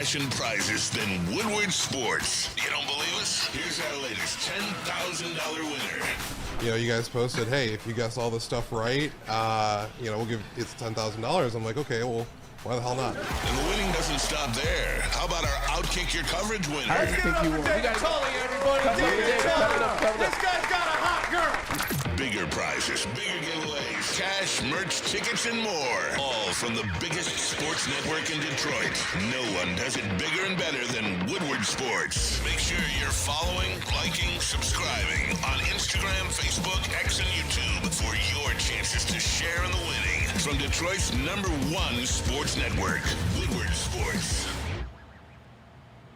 Passion prizes than Woodward Sports. You don't believe us? Here's our latest $10,000 winner. You guys posted, hey, if you guess all this stuff right, we'll give it's $10,000. I'm like, okay, well, why the hell not? And the winning doesn't stop there. How about our Outkick Your Coverage winner? How do you think you won? This guy's got a hot girl. Bigger prizes, bigger giveaways, cash, merch, tickets, and more. All from the biggest sports network in Detroit. No one does it bigger and better than Woodward Sports. Make sure you're following, liking, subscribing on Instagram, Facebook, X, and YouTube for your chances to share in the winning. From Detroit's #1 sports network, Woodward Sports.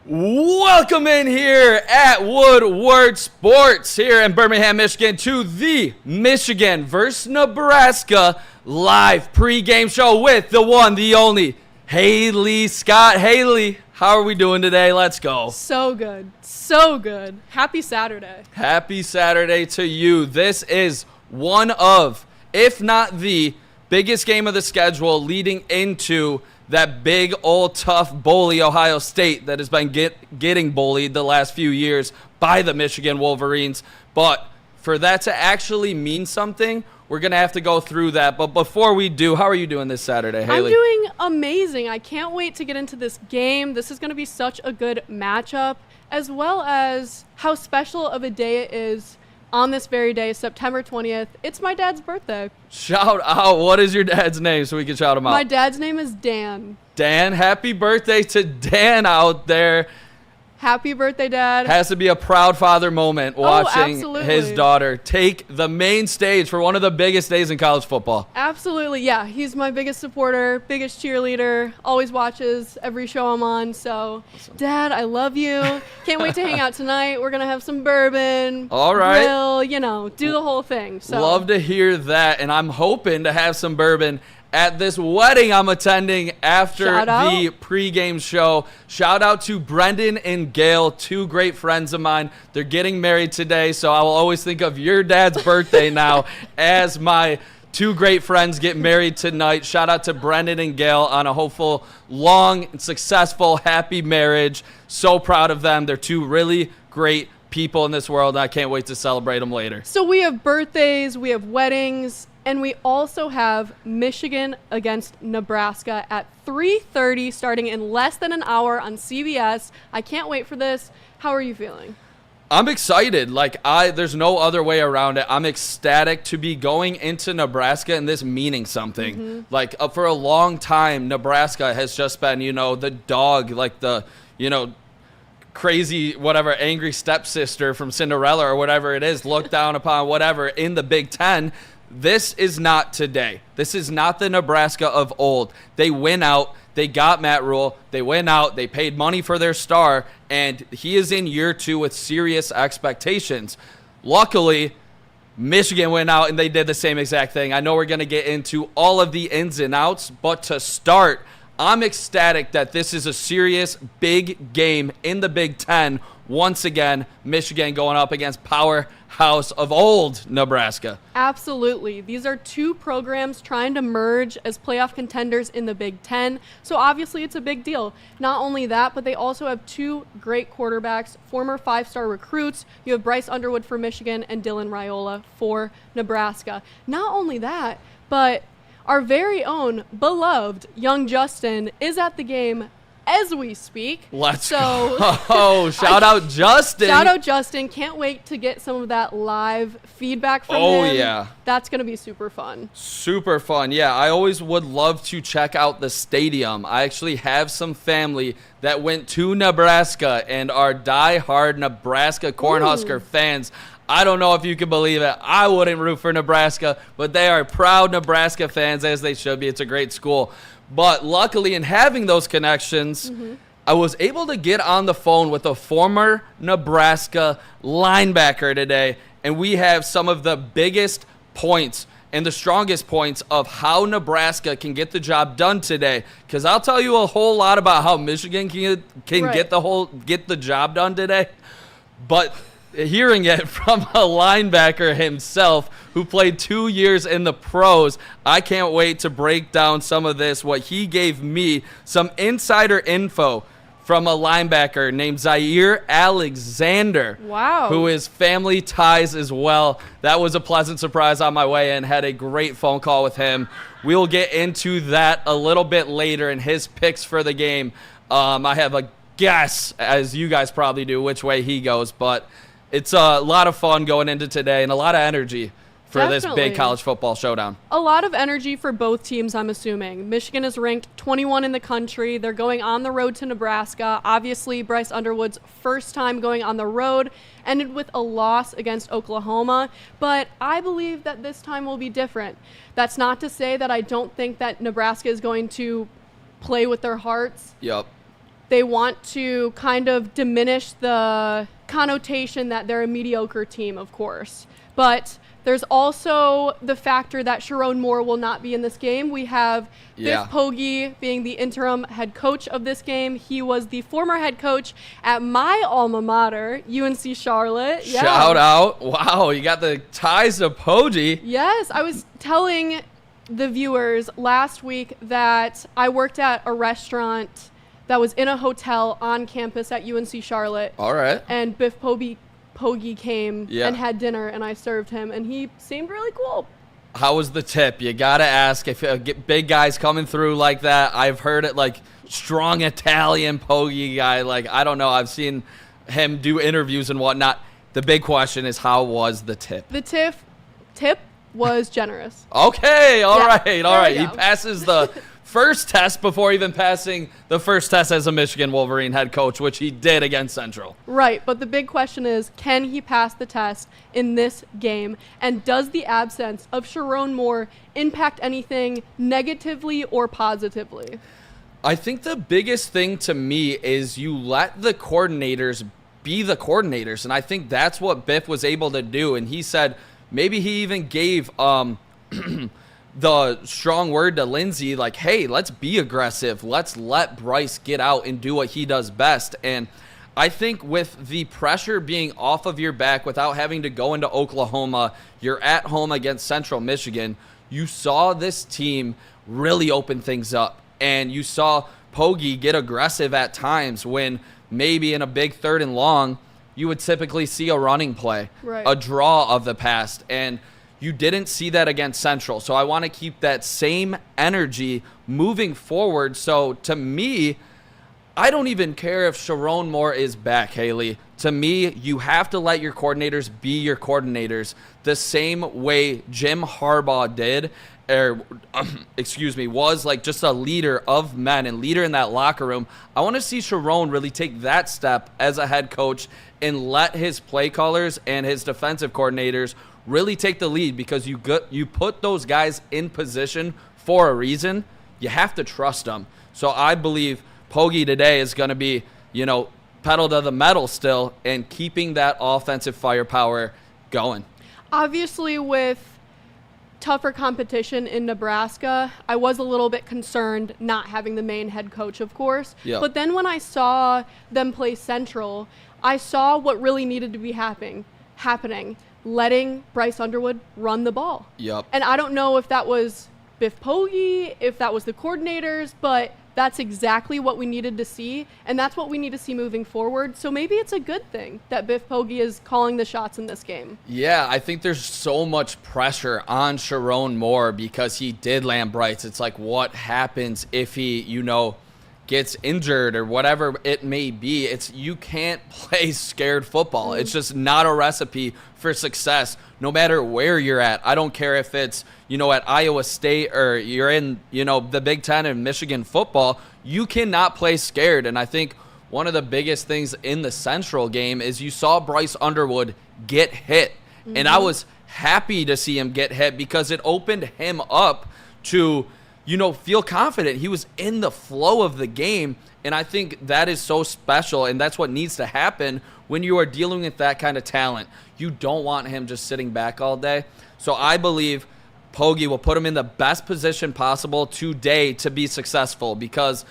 Welcome in here at Woodward Sports here in Birmingham, Michigan to the Michigan versus Nebraska live pregame show with the one, the only, Haley Scott. Haley, how are we doing today? Let's go. So good. So good. Happy Saturday. Happy Saturday to you. This is one of, if not the biggest game of the schedule leading into that big old tough bully Ohio State that has been getting bullied the last few years by the Michigan Wolverines. But for that to actually mean something, we're going to have to go through that. But before we do, how are you doing this Saturday, Haley? I'm doing amazing. I can't wait to get into this game. This is going to be such a good matchup, as well as how special of a day it is on this very day, September 20th. It's my dad's birthday. Shout out. What is your dad's name so we can shout him out? My dad's name is Dan. Dan, happy birthday to Dan out there. Happy birthday, Dad. Has to be a proud father moment watching absolutely. his daughter take the main stage for one of the biggest days in college football. Absolutely, yeah. He's my biggest supporter, biggest cheerleader, always watches every show I'm on. So, awesome. Dad, I love you. Can't wait to hang out tonight. We're going to have some bourbon. All right. Grill, do the whole thing. So. Love to hear that, and I'm hoping to have some bourbon at this wedding I'm attending after the pregame show. Shout out to Brendan and Gail, two great friends of mine. They're getting married today, so I will always think of your dad's birthday now as my two great friends get married tonight. Shout out to Brendan and Gail on a hopeful, long, and successful, happy marriage. So proud of them. They're two really great people in this world, and I can't wait to celebrate them later. So we have birthdays, we have weddings, and we also have Michigan against Nebraska at 3:30, starting in less than an hour on CBS. I can't wait for this. How are you feeling? I'm excited. There's no other way around it. I'm ecstatic to be going into Nebraska and this meaning something. Mm-hmm. For a long time, Nebraska has just been, the dog, crazy, whatever, angry stepsister from Cinderella or whatever it is, looked down upon, whatever, in the Big Ten. This is not today. This is not the Nebraska of old. They went out. They got Matt Rule. They went out. They paid money for their star, and he is in year 2 with serious expectations. Luckily, Michigan went out, and they did the same exact thing. I know we're going to get into all of the ins and outs, but to start, I'm ecstatic that this is a serious, big game in the Big Ten. Once again, Michigan going up against powerhouse of old Nebraska. Absolutely. These are two programs trying to merge as playoff contenders in the Big Ten. So obviously it's a big deal. Not only that, but they also have two great quarterbacks, former 5-star recruits. You have Bryce Underwood for Michigan and Dylan Raiola for Nebraska. Not only that, but our very own beloved young Justin is at the game as we speak. Let's go. Shout out Justin. Shout out Justin. Can't wait to get some of that live feedback from him. Oh, yeah. That's going to be super fun. Super fun. Yeah, I always would love to check out the stadium. I actually have some family that went to Nebraska and are diehard Nebraska Cornhusker fans. I don't know if you can believe it. I wouldn't root for Nebraska, but they are proud Nebraska fans, as they should be. It's a great school. But luckily, in having those connections, I was able to get on the phone with a former Nebraska linebacker today, and we have some of the biggest points and the strongest points of how Nebraska can get the job done today. Because I'll tell you a whole lot about how Michigan can get the job done today, but hearing it from a linebacker himself who played 2 years in the pros, I can't wait to break down some of this, what he gave me, some insider info from a linebacker named Zaire Alexander. Wow. Who is family ties as well. That was a pleasant surprise on my way in. Had a great phone call with him. We'll get into that a little bit later in his picks for the game. I have a guess, as you guys probably do, which way he goes. But it's a lot of fun going into today and a lot of energy for this big college football showdown. A lot of energy for both teams, I'm assuming. Michigan is ranked 21 in the country. They're going on the road to Nebraska. Obviously, Bryce Underwood's first time going on the road ended with a loss against Oklahoma, but I believe that this time will be different. That's not to say that I don't think that Nebraska is going to play with their hearts. Yep. They want to kind of diminish the connotation that they're a mediocre team, of course. But there's also the factor that Sharon Moore will not be in this game. We have Biff Poggi being the interim head coach of this game. He was the former head coach at my alma mater, UNC Charlotte. Yeah. Shout out. Wow, you got the ties to Poggi. Yes, I was telling the viewers last week that I worked at a restaurant that was in a hotel on campus at UNC Charlotte. All right. And Biff Poggi came and had dinner, and I served him, and he seemed really cool. How was the tip? You got to ask. If you get big guys coming through like that, I've heard it like strong Italian Poggi guy. Like, I don't know. I've seen him do interviews and whatnot. The big question is, how was the tip? The tip was generous. Okay. All right. He He passes the first test before even passing the first test as a Michigan Wolverine head coach, which he did against Central. Right, but the big question is, can he pass the test in this game? And does the absence of Sharon Moore impact anything negatively or positively? I think the biggest thing to me is you let the coordinators be the coordinators, and I think that's what Biff was able to do. And he said maybe he even gave the strong word to Lindsey, like, hey, let's be aggressive. Let's let Bryce get out and do what he does best. And I think with the pressure being off of your back without having to go into Oklahoma, you're at home against Central Michigan, you saw this team really open things up. And you saw Poggi get aggressive at times when maybe in a big 3rd and long, you would typically see a running play, a draw of the past. And you didn't see that against Central. So I want to keep that same energy moving forward. So to me, I don't even care if Sharon Moore is back, Haley. To me, you have to let your coordinators be your coordinators the same way Jim Harbaugh did, was like just a leader of men and leader in that locker room. I want to see Sharon really take that step as a head coach and let his play callers and his defensive coordinators really take the lead, because you put those guys in position for a reason. You have to trust them. So I believe Poggi today is going to be, pedal to the metal still and keeping that offensive firepower going. Obviously, with tougher competition in Nebraska, I was a little bit concerned not having the main head coach, of course. Yep. But then when I saw them play Central, I saw what really needed to be happening. Letting Bryce Underwood run the ball. Yep. And I don't know if that was Biff Poggi, if that was the coordinators, but that's exactly what we needed to see, and that's what we need to see moving forward. So maybe it's a good thing that Biff Poggi is calling the shots in this game. Yeah, I think there's so much pressure on Sharon Moore because he did land Bryce. It's like, what happens if he, gets injured or whatever it may be? You can't play scared football. It's just not a recipe for success, no matter where you're at. I don't care if it's, at Iowa State or you're in, the Big Ten and Michigan football. You cannot play scared. And I think one of the biggest things in the Central game is you saw Bryce Underwood get hit. Mm-hmm. And I was happy to see him get hit because it opened him up to feel confident. He was in the flow of the game, and I think that is so special, and that's what needs to happen when you are dealing with that kind of talent. You don't want him just sitting back all day. So I believe Poggi will put him in the best position possible today to be successful, because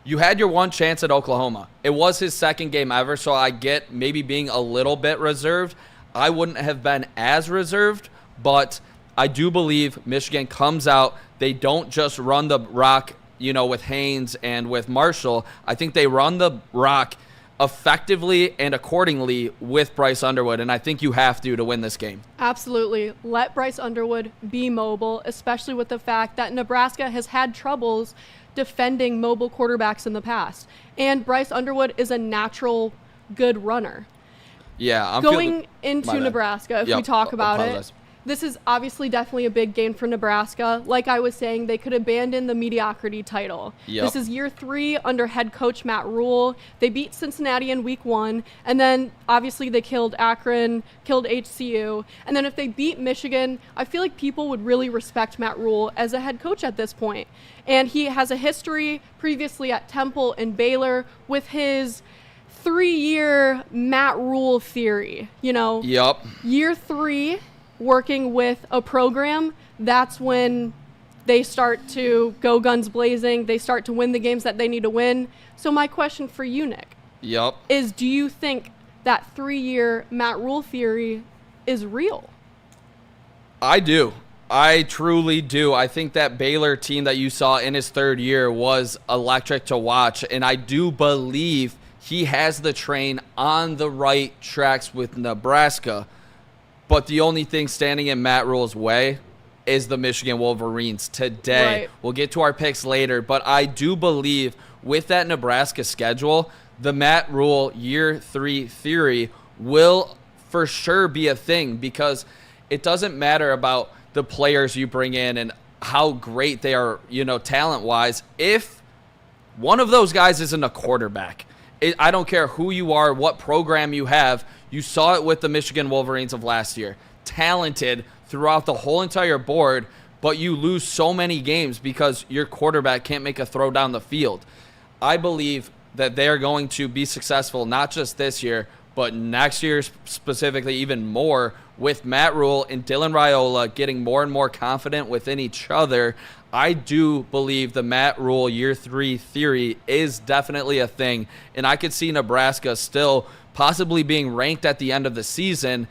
you had your one chance at Oklahoma. It was his second game ever, so I get maybe being a little bit reserved. I wouldn't have been as reserved, but I do believe Michigan comes out. They don't just run the rock, with Haynes and with Marshall. I think they run the rock effectively and accordingly with Bryce Underwood, and I think you have to win this game. Absolutely. Let Bryce Underwood be mobile, especially with the fact that Nebraska has had troubles defending mobile quarterbacks in the past. And Bryce Underwood is a natural good runner. Yeah, I'm going into Nebraska, if we talk about apologize. it, this is obviously definitely a big game for Nebraska. Like I was saying, they could abandon the mediocrity title. Yep. This is year 3 under head coach Matt Rule. They beat Cincinnati in week 1, and then obviously they killed Akron, killed HCU. And then if they beat Michigan, I feel like people would really respect Matt Rule as a head coach at this point. And he has a history previously at Temple and Baylor with his 3-year Matt Rule theory. Yep. Year 3, working with a program, that's when they start to go guns blazing. They start to win the games that they need to win. So my question for you, Nick, is do you think that 3-year Matt Rule theory is real? I do. I truly do. I think that Baylor team that you saw in his 3rd year was electric to watch, and I do believe he has the train on the right tracks with Nebraska. But the only thing standing in Matt Rule's way is the Michigan Wolverines today. Right. We'll get to our picks later, but I do believe with that Nebraska schedule, the Matt Rule year 3 theory will for sure be a thing, because it doesn't matter about the players you bring in and how great they are, talent-wise. If one of those guys isn't a quarterback, I don't care who you are, what program you have. You saw it with the Michigan Wolverines of last year. Talented throughout the whole entire board, but you lose so many games because your quarterback can't make a throw down the field. I believe that they are going to be successful not just this year, but next year specifically even more, with Matt Rule and Dylan Raiola getting more and more confident within each other. I do believe the Matt Rule year 3 theory is definitely a thing, and I could see Nebraska still possibly being ranked at the end of the season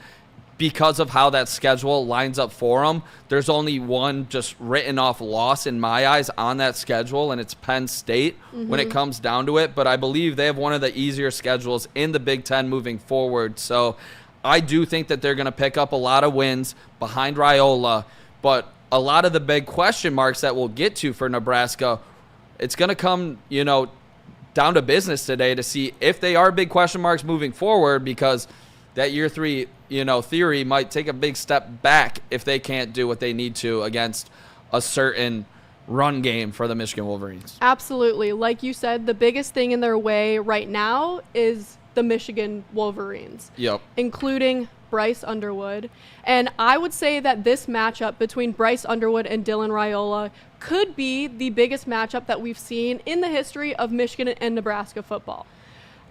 because of how that schedule lines up for them. There's only one just written off loss in my eyes on that schedule, and it's Penn State when it comes down to it. But I believe they have one of the easier schedules in the Big Ten moving forward. So I do think that they're going to pick up a lot of wins behind Raiola, but a lot of the big question marks that we'll get to for Nebraska, it's going to come, down to business today to see if they are big question marks moving forward, because that year 3, theory might take a big step back if they can't do what they need to against a certain run game for the Michigan Wolverines. Absolutely. Like you said, the biggest thing in their way right now is the Michigan Wolverines. Yep. Including Bryce Underwood. And I would say that this matchup between Bryce Underwood and Dylan Raiola could be the biggest matchup that we've seen in the history of Michigan and Nebraska football.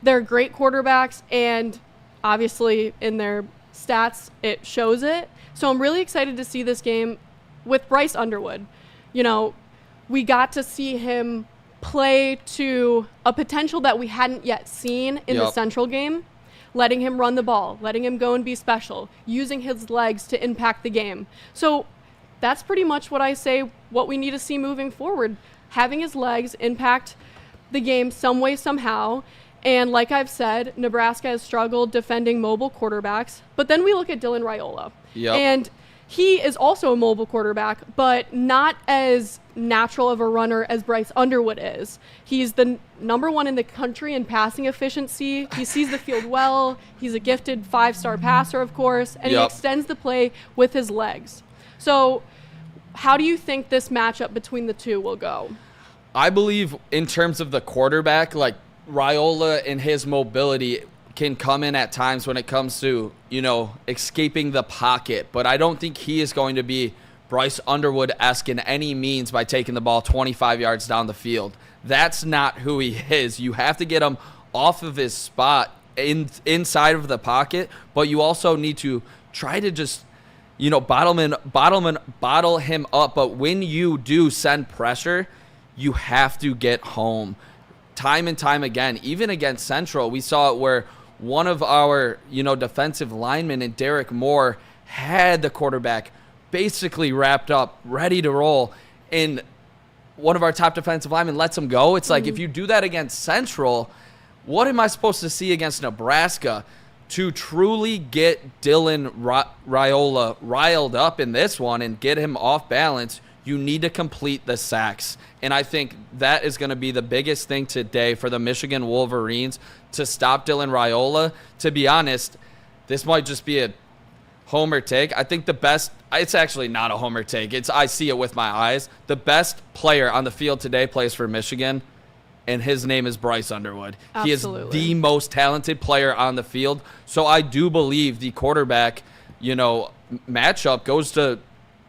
They're great quarterbacks, and obviously in their stats it shows it. So I'm really excited to see this game with Bryce Underwood. We got to see him play to a potential that we hadn't yet seen in the Central game. Letting him run the ball, letting him go and be special, using his legs to impact the game. So that's pretty much what I say what we need to see moving forward. Having his legs impact the game some way, somehow. And like I've said, Nebraska has struggled defending mobile quarterbacks. But then we look at Dylan Raiola. And he is also a mobile quarterback, but not as natural of a runner as Bryce Underwood is. He's the number 1 in the country in passing efficiency. He sees the field well. He's a gifted 5-star passer, of course, and he extends the play with his legs. So how do you think this matchup between the two will go? I believe in terms of the quarterback, like Raiola and his mobility can come in at times when it comes to, escaping the pocket. But I don't think he is going to be Bryce Underwood-esque in any means by taking the ball 25 yards down the field. That's not who he is. You have to get him off of his spot inside of the pocket, but you also need to try to just, bottle him up. But when you do send pressure, you have to get home. Time and time again, even against Central, we saw it where one of our, defensive linemen and Derek Moore had the quarterback basically wrapped up, ready to roll. And one of our top defensive linemen lets him go. It's like, if you do that against Central, what am I supposed to see against Nebraska? To truly get Dylan Raiola riled up in this one and get him off balance, you need to complete the sacks. And I think that is going to be the biggest thing today for the Michigan Wolverines to stop Dylan Raiola. To be honest, this might just be a homer take. I think the best, it's actually not a homer take. I see it with my eyes. The best player on the field today plays for Michigan, and his name is Bryce Underwood. Absolutely. He is the most talented player on the field. So I do believe the quarterback, matchup goes to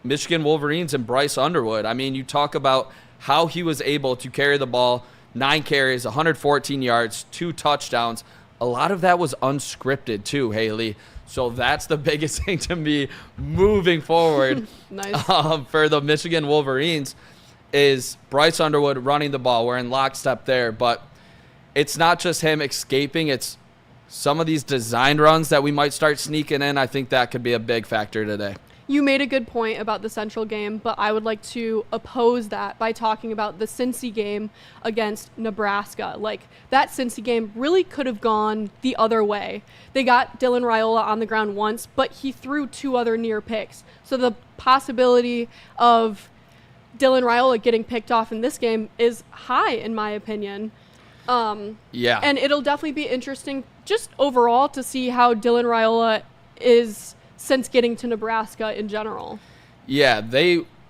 Michigan Wolverines and Bryce Underwood. I mean, you talk about how he was able to carry the ball, 9 carries, 114 yards, 2 touchdowns. A lot of that was unscripted too, Haley. So that's the biggest thing to me moving forward. Nice. For the Michigan Wolverines is Bryce Underwood running the ball. We're in lockstep there, but it's not just him escaping. It's some of these designed runs that we might start sneaking in. I think that could be a big factor today. You made a good point about the Central game, but I would like to oppose that by talking about the Cincy game against Nebraska. Like, that Cincy game really could have gone the other way. They got Dylan Raiola on the ground once, but he threw 2 other near picks. So the possibility of Dylan Raiola getting picked off in this game is high, in my opinion. Yeah. And it'll definitely be interesting just overall to see how Dylan Raiola is since getting to Nebraska in general. Yeah,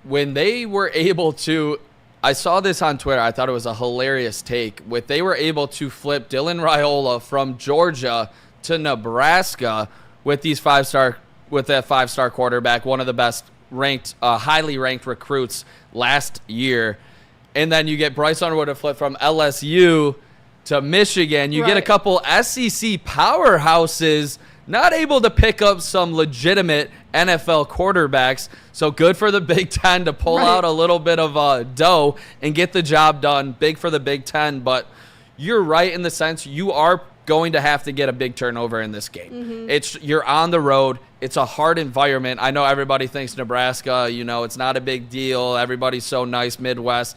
when they were able to, I saw this on Twitter, I thought it was a hilarious take. They were able to flip Dylan Raiola from Georgia to Nebraska with that 5-star quarterback, one of the best ranked, highly ranked recruits last year. And then you get Bryce Underwood to flip from LSU to Michigan. You get a couple SEC powerhouses not able to pick up some legitimate NFL quarterbacks. So good for the Big Ten to pull out a little bit of dough and get the job done. Big for the Big Ten. But you're right in the sense you are going to have to get a big turnover in this game. You're on the road. It's a hard environment. I know everybody thinks Nebraska, it's not a big deal. Everybody's so nice, Midwest.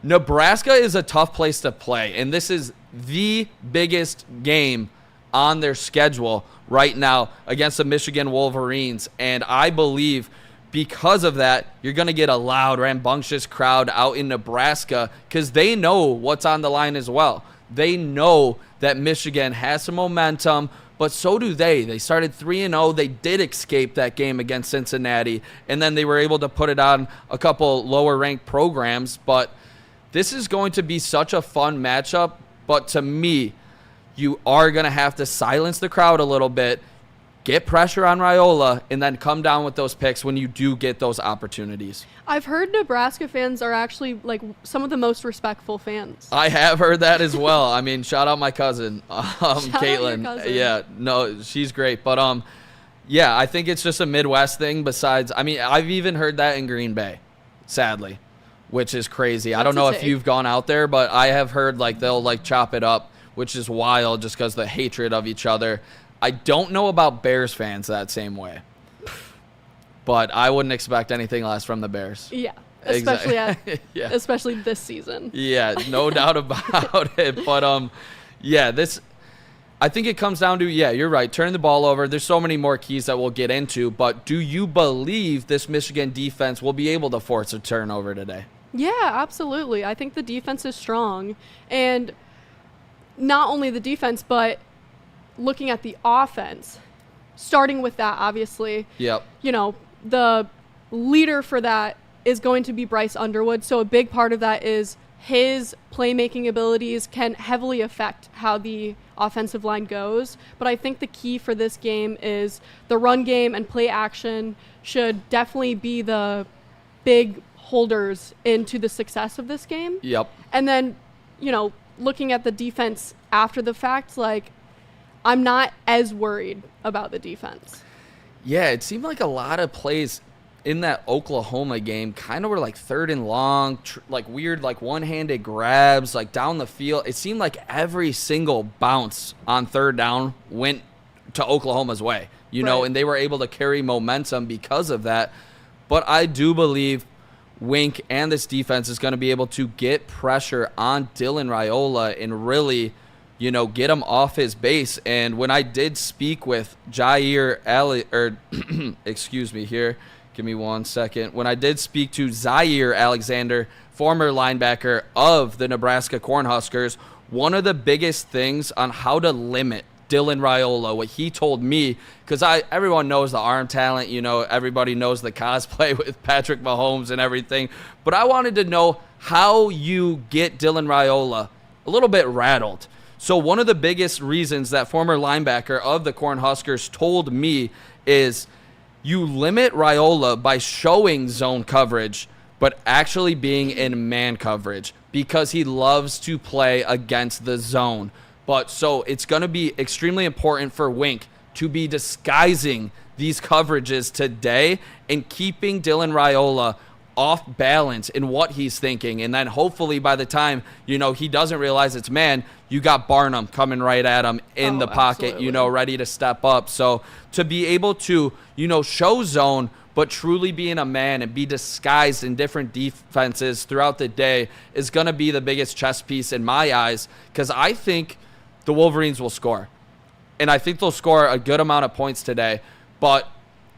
Nebraska is a tough place to play, and this is the biggest game on their schedule right now against the Michigan Wolverines. And I believe because of that, you're going to get a loud, rambunctious crowd out in Nebraska because they know what's on the line as well. They know that Michigan has some momentum, but so do they. They started 3-0. They did escape that game against Cincinnati, and then they were able to put it on a couple lower-ranked programs. But this is going to be such a fun matchup. But to me, you are going to have to silence the crowd a little bit, get pressure on Raiola, and then come down with those picks when you do get those opportunities. I've heard Nebraska fans are actually like some of the most respectful fans. I have heard that as well. I mean, shout out my cousin, Caitlin. Out your cousin. Yeah, no, she's great. But yeah, I think it's just a Midwest thing. Besides, I mean, I've even heard that in Green Bay, sadly, which is crazy. I don't know if you've gone out there, but I have heard like they'll like chop it up, which is wild just because the hatred of each other. I don't know about Bears fans that same way, but I wouldn't expect anything less from the Bears. Yeah, especially yeah. especially this season. Yeah, no doubt about it. But yeah, I think it comes down to, yeah, you're right, turning the ball over. There's so many more keys that we'll get into, but do you believe this Michigan defense will be able to force a turnover today? Yeah, absolutely. I think the defense is strong, and not only the defense, but looking at the offense, starting with that, obviously. Yep. The leader for that is going to be Bryce Underwood. So a big part of that is his playmaking abilities can heavily affect how the offensive line goes. But I think the key for this game is the run game and play action should definitely be the big holders into the success of this game. Yep. And then, looking at the defense after the fact, like, I'm not as worried about the defense. Yeah, it seemed like a lot of plays in that Oklahoma game kind of were like 3rd and long, like weird, like one-handed grabs, like down the field. It seemed like every single bounce on 3rd down went to Oklahoma's way, and they were able to carry momentum because of that. But I do believe Wink and this defense is going to be able to get pressure on Dylan Raiola and really, get him off his base. And when I did speak with excuse me here, give me 1 second. When I did speak to Zaire Alexander, former linebacker of the Nebraska Cornhuskers, one of the biggest things on how to limit Dylan Raiola, what he told me, because everyone knows the arm talent, everybody knows the cosplay with Patrick Mahomes and everything, but I wanted to know how you get Dylan Raiola a little bit rattled. So one of the biggest reasons that former linebacker of the Cornhuskers told me is you limit Raiola by showing zone coverage, but actually being in man coverage because he loves to play against the zone. But so it's going to be extremely important for Wink to be disguising these coverages today and keeping Dylan Raiola off balance in what he's thinking. And then hopefully by the time, he doesn't realize it's man, you got Barnum coming right at him in the pocket, absolutely. Ready to step up. So to be able to, show zone, but truly being a man and be disguised in different defenses throughout the day is going to be the biggest chess piece in my eyes, because I think the Wolverines will score. And I think they'll score a good amount of points today. But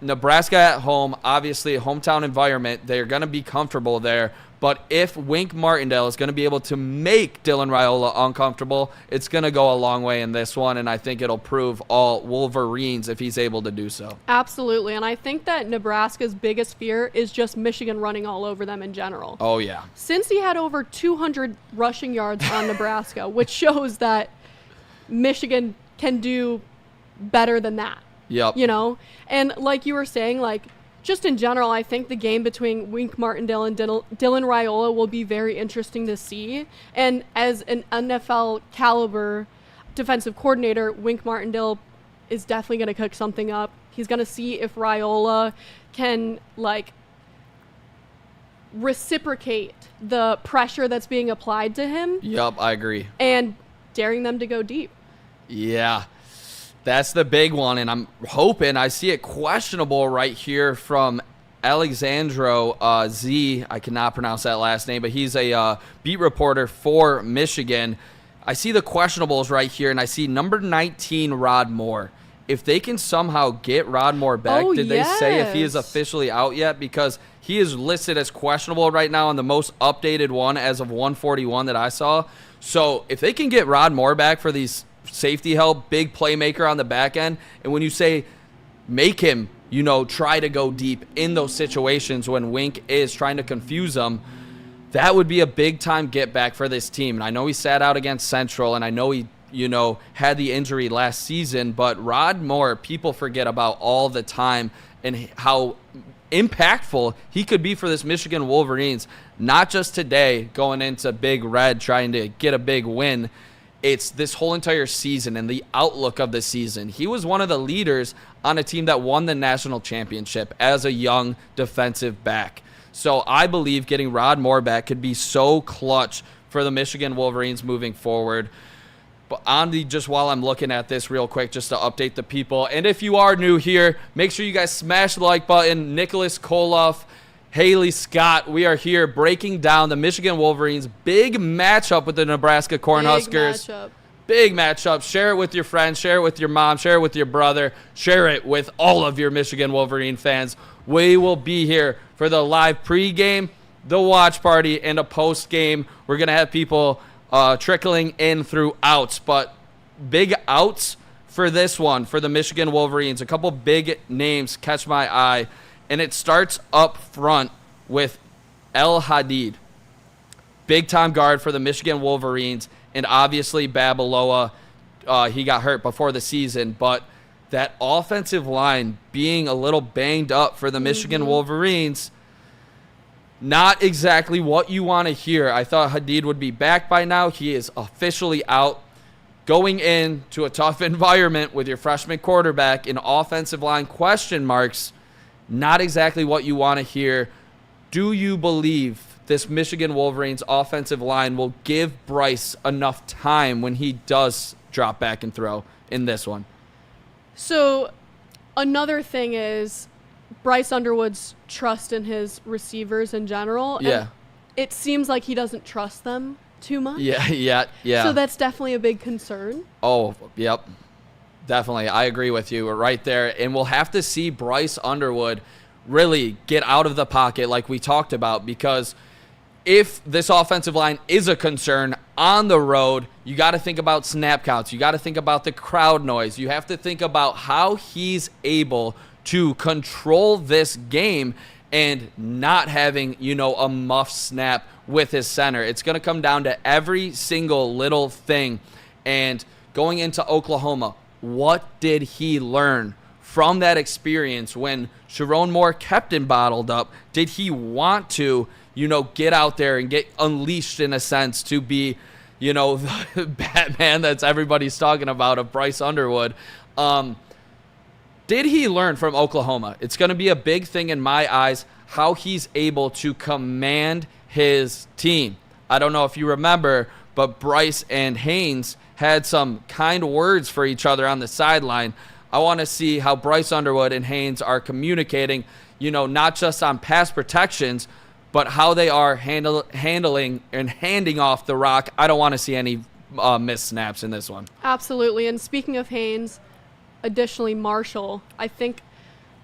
Nebraska at home, obviously a hometown environment, they're going to be comfortable there. But if Wink Martindale is going to be able to make Dylan Raiola uncomfortable, it's going to go a long way in this one, and I think it'll prove all Wolverines if he's able to do so. Absolutely, and I think that Nebraska's biggest fear is just Michigan running all over them in general. Oh, yeah. Since he had over 200 rushing yards on Nebraska, which shows that Michigan can do better than that. Yep. And like you were saying, just in general, I think the game between Wink Martindale and Dylan Raiola will be very interesting to see. And as an NFL caliber defensive coordinator, Wink Martindale is definitely going to cook something up. He's going to see if Raiola can reciprocate the pressure that's being applied to him. Yep, I agree. And daring them to go deep. Yeah. That's the big one, and I'm hoping I see it questionable right here from Alexandro Z. I cannot pronounce that last name, but he's a beat reporter for Michigan. I see the questionables right here, and I see number 19, Rod Moore. If they can somehow get Rod Moore back, did they say if he is officially out yet? Because he is listed as questionable right now on the most updated one as of 141 that I saw. So if they can get Rod Moore back for these safety help, big playmaker on the back end, and when you say make him, try to go deep in those situations when Wink is trying to confuse them, that would be a big time get back for this team. And I know he sat out against Central, and I know he had the injury last season, but Rod Moore, people forget about all the time and how impactful he could be for this Michigan Wolverines, not just today going into Big Red trying to get a big win. It's this whole entire season and the outlook of the season. He was one of the leaders on a team that won the national championship as a young defensive back. So I believe getting Rod Moore back could be so clutch for the Michigan Wolverines moving forward. But just while I'm looking at this real quick, just to update the people. And if you are new here, make sure you guys smash the like button. Nicholas Koloff, Haley Scott, we are here breaking down the Michigan Wolverines' big matchup with the Nebraska Cornhuskers. Big matchup. Share it with your friends. Share it with your mom. Share it with your brother. Share it with all of your Michigan Wolverine fans. We will be here for the live pregame, the watch party, and a postgame. We're going to have people trickling in throughout. But big outs for this one, for the Michigan Wolverines. A couple big names catch my eye. And it starts up front with El Hadid, big-time guard for the Michigan Wolverines, and obviously Babaloa, he got hurt before the season, but that offensive line being a little banged up for the Michigan Wolverines, not exactly what you want to hear. I thought Hadid would be back by now. He is officially out. Going into a tough environment with your freshman quarterback and offensive line question marks, not exactly what you want to hear. Do you believe this Michigan Wolverines offensive line will give Bryce enough time when he does drop back and throw in this one? So another thing is Bryce Underwood's trust in his receivers in general. Yeah. And it seems like he doesn't trust them too much. Yeah. So that's definitely a big concern. Oh, yep. Definitely. I agree with you right there. And we'll have to see Bryce Underwood really get out of the pocket like we talked about, because if this offensive line is a concern on the road, you got to think about snap counts. You got to think about the crowd noise. You have to think about how he's able to control this game and not having, a muff snap with his center. It's going to come down to every single little thing. And going into Oklahoma, what did he learn from that experience when Sharon Moore kept him bottled up? Did he want to, get out there and get unleashed in a sense to be, the Batman that's everybody's talking about of Bryce Underwood? Did he learn from Oklahoma? It's going to be a big thing in my eyes, how he's able to command his team. I don't know if you remember, but Bryce and Haynes had some kind words for each other on the sideline. I want to see how Bryce Underwood and Haynes are communicating, not just on pass protections, but how they are handling and handing off the rock. I don't want to see any missed snaps in this one. Absolutely. And speaking of Haynes, additionally, Marshall, I think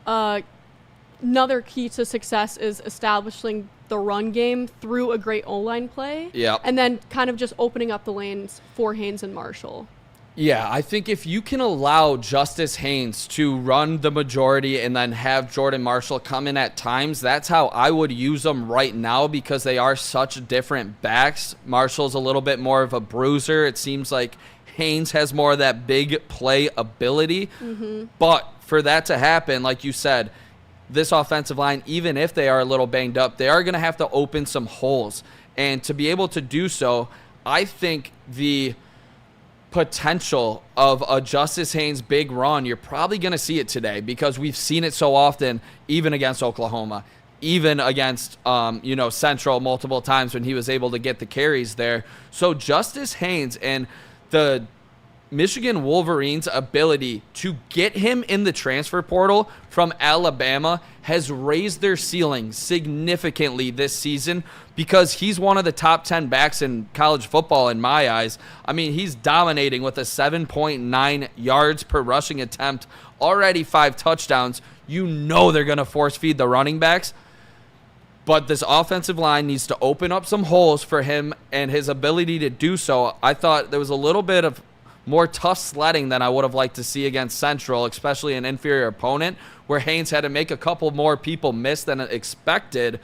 another key to success is establishing the run game through a great O-line play. Yeah. And then kind of just opening up the lanes for Haynes and Marshall. Yeah, I think if you can allow Justice Haynes to run the majority and then have Jordan Marshall come in at times, that's how I would use them right now, because they are such different backs. Marshall's a little bit more of a bruiser. It seems like Haynes has more of that big play ability. Mm-hmm. But for that to happen, like you said, this offensive line, even if they are a little banged up, they are going to have to open some holes. And to be able to do so, I think the potential of a Justice Haynes big run, you're probably going to see it today, because we've seen it so often, even against Oklahoma, even against Central multiple times when he was able to get the carries there. So Justice Haynes and the Michigan Wolverines' ability to get him in the transfer portal from Alabama has raised their ceiling significantly this season, because he's one of the top 10 backs in college football in my eyes. I mean, he's dominating with a 7.9 yards per rushing attempt, already 5 touchdowns. They're going to force feed the running backs. But this offensive line needs to open up some holes for him and his ability to do so. I thought there was a little bit of more tough sledding than I would have liked to see against Central, especially an inferior opponent, where Haynes had to make a couple more people miss than expected.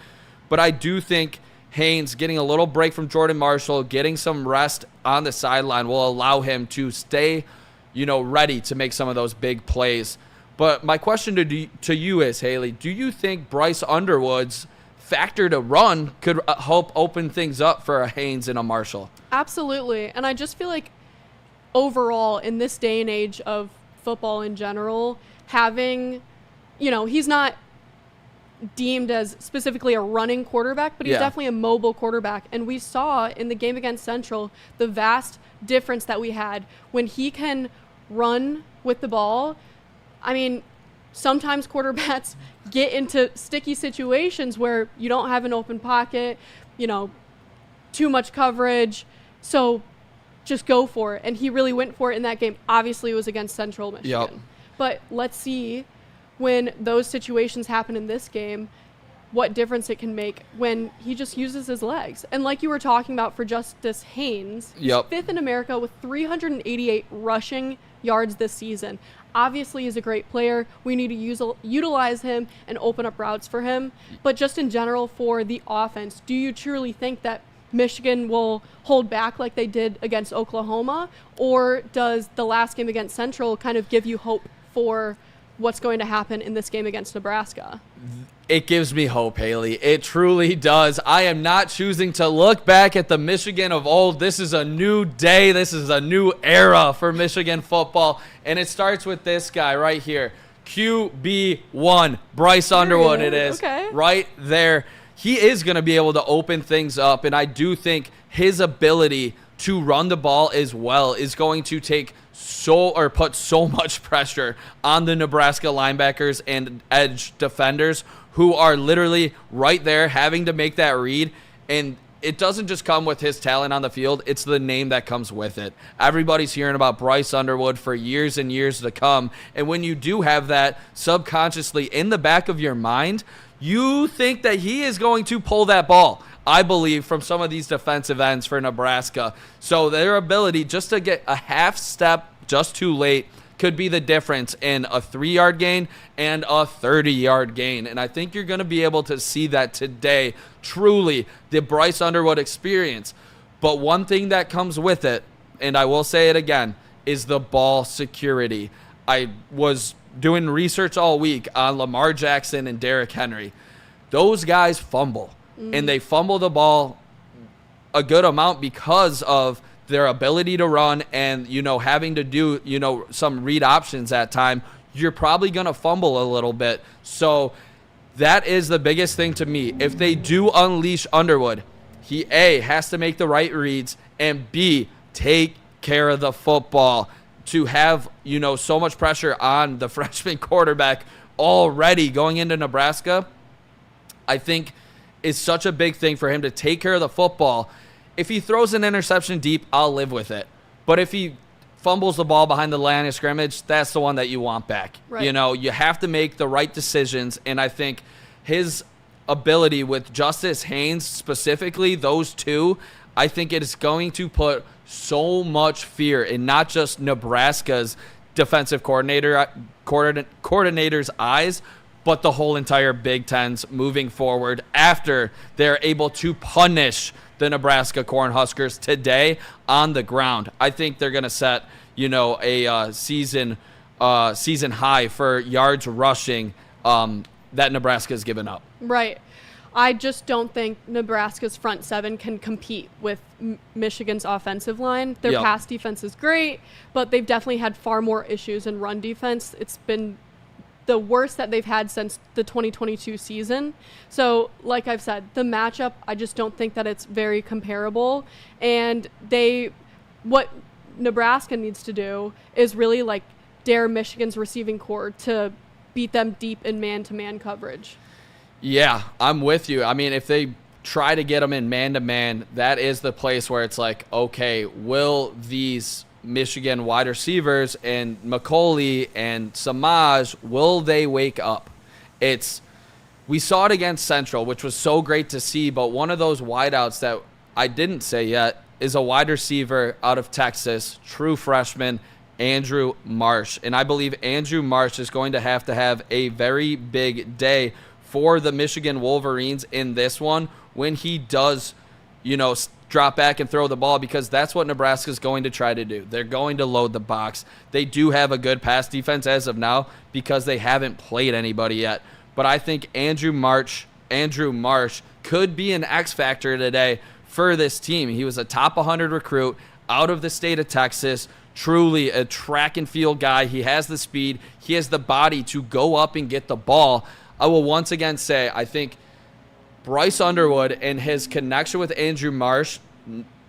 But I do think Haynes getting a little break from Jordan Marshall, getting some rest on the sideline, will allow him to stay, ready to make some of those big plays. But my question to you is, Haley, do you think Bryce Underwood's factor to run could help open things up for a Haynes and a Marshall? Absolutely. And I just feel like overall, in this day and age of football in general, having, he's not deemed as specifically a running quarterback, but he's definitely a mobile quarterback. And we saw in the game against Central the vast difference that we had when he can run with the ball. I mean, sometimes quarterbacks get into sticky situations where you don't have an open pocket, too much coverage. So just go for it. And he really went for it in that game. Obviously, it was against Central Michigan. Yep. But let's see, when those situations happen in this game, what difference it can make when he just uses his legs. And like you were talking about for Justice Haynes, he's 5th in America with 388 rushing yards this season. Obviously, he's a great player. We need to utilize him and open up routes for him. But just in general for the offense, do you truly think that Michigan will hold back like they did against Oklahoma? Or does the last game against Central kind of give you hope for what's going to happen in this game against Nebraska? It gives me hope, Haley. It truly does. I am not choosing to look back at the Michigan of old. This is a new day. This is a new era for Michigan football. And it starts with this guy right here. QB1, Bryce Underwood it is. Okay. Right there. He is going to be able to open things up. And I do think his ability to run the ball as well is going to take put so much pressure on the Nebraska linebackers and edge defenders who are literally right there having to make that read. And it doesn't just come with his talent on the field, it's the name that comes with it. Everybody's hearing about Bryce Underwood for years and years to come. And when you do have that subconsciously in the back of your mind, you think that he is going to pull that ball, I believe, from some of these defensive ends for Nebraska. So their ability just to get a half step just too late could be the difference in a 3-yard gain and a 30-yard gain. And I think you're going to be able to see that today, truly, the Bryce Underwood experience. But one thing that comes with it, and I will say it again, is the ball security. I was doing research all week on Lamar Jackson and Derrick Henry. Those guys fumble, and they fumble the ball a good amount because of their ability to run and, having to do, some read options at time. You're probably going to fumble a little bit. So that is the biggest thing to me. If they do unleash Underwood, he, A, has to make the right reads, and B, take care of the football. To have, so much pressure on the freshman quarterback already going into Nebraska, I think is such a big thing for him to take care of the football. If he throws an interception deep, I'll live with it. But if he fumbles the ball behind the line of scrimmage, that's the one that you want back. Right. You have to make the right decisions, and I think his ability with Justice Haynes specifically, those two, I think it is going to put so much fear in not just Nebraska's defensive coordinator's eyes, but the whole entire Big Ten's moving forward after they're able to punish the Nebraska Cornhuskers today on the ground. I think they're going to set, a season high for yards rushing that Nebraska's given up. Right. I just don't think Nebraska's front seven can compete with Michigan's offensive line. Their pass defense is great, but they've definitely had far more issues in run defense. It's been the worst that they've had since the 2022 season. So, like I've said, the matchup, I just don't think that it's very comparable. And what Nebraska needs to do is really dare Michigan's receiving corps to beat them deep in man-to-man coverage. Yeah, I'm with you. I mean, if they try to get them in man-to-man, that is the place where it's okay, will these Michigan wide receivers and McCauley and Samaj, will they wake up? We saw it against Central, which was so great to see, but one of those wideouts that I didn't say yet is a wide receiver out of Texas, true freshman, Andrew Marsh. And I believe Andrew Marsh is going to have a very big day for the Michigan Wolverines in this one when he does, drop back and throw the ball, because that's what Nebraska's going to try to do. They're going to load the box. They do have a good pass defense as of now because they haven't played anybody yet. But I think Andrew Marsh could be an X factor today for this team. He was a top 100 recruit out of the state of Texas, truly a track and field guy. He has the speed. He has the body to go up and get the ball. I will once again say, I think Bryce Underwood and his connection with Andrew Marsh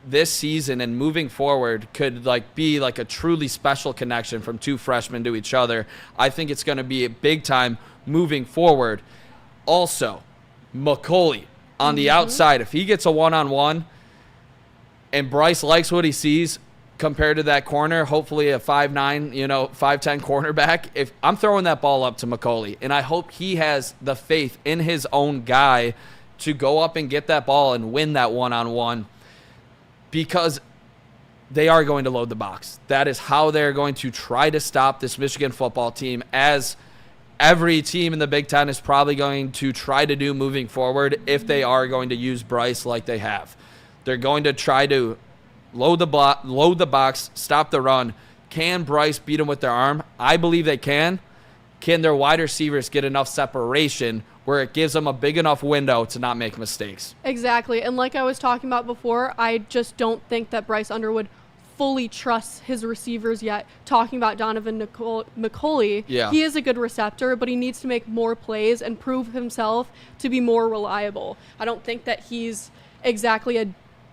this season and moving forward could be a truly special connection from two freshmen to each other. I think it's going to be a big time moving forward. Also, McCauley on the outside, if he gets a one-on-one and Bryce likes what he sees compared to that corner, hopefully a 5'9", 5'10" cornerback, if I'm throwing that ball up to McCauley, and I hope he has the faith in his own guy to go up and get that ball and win that one-on-one, because they are going to load the box. That is how they're going to try to stop this Michigan football team, as every team in the Big Ten is probably going to try to do moving forward if they are going to use Bryce like they have. They're going to try to load the box, stop the run. Can Bryce beat them with their arm? I believe they can. Can their wide receivers get enough separation where it gives them a big enough window to not make mistakes? Exactly. And like I was talking about before, I just don't think that Bryce Underwood fully trusts his receivers yet. Talking about Donovan McCauley, he is a good receptor, but he needs to make more plays and prove himself to be more reliable. I don't think that he's exactly a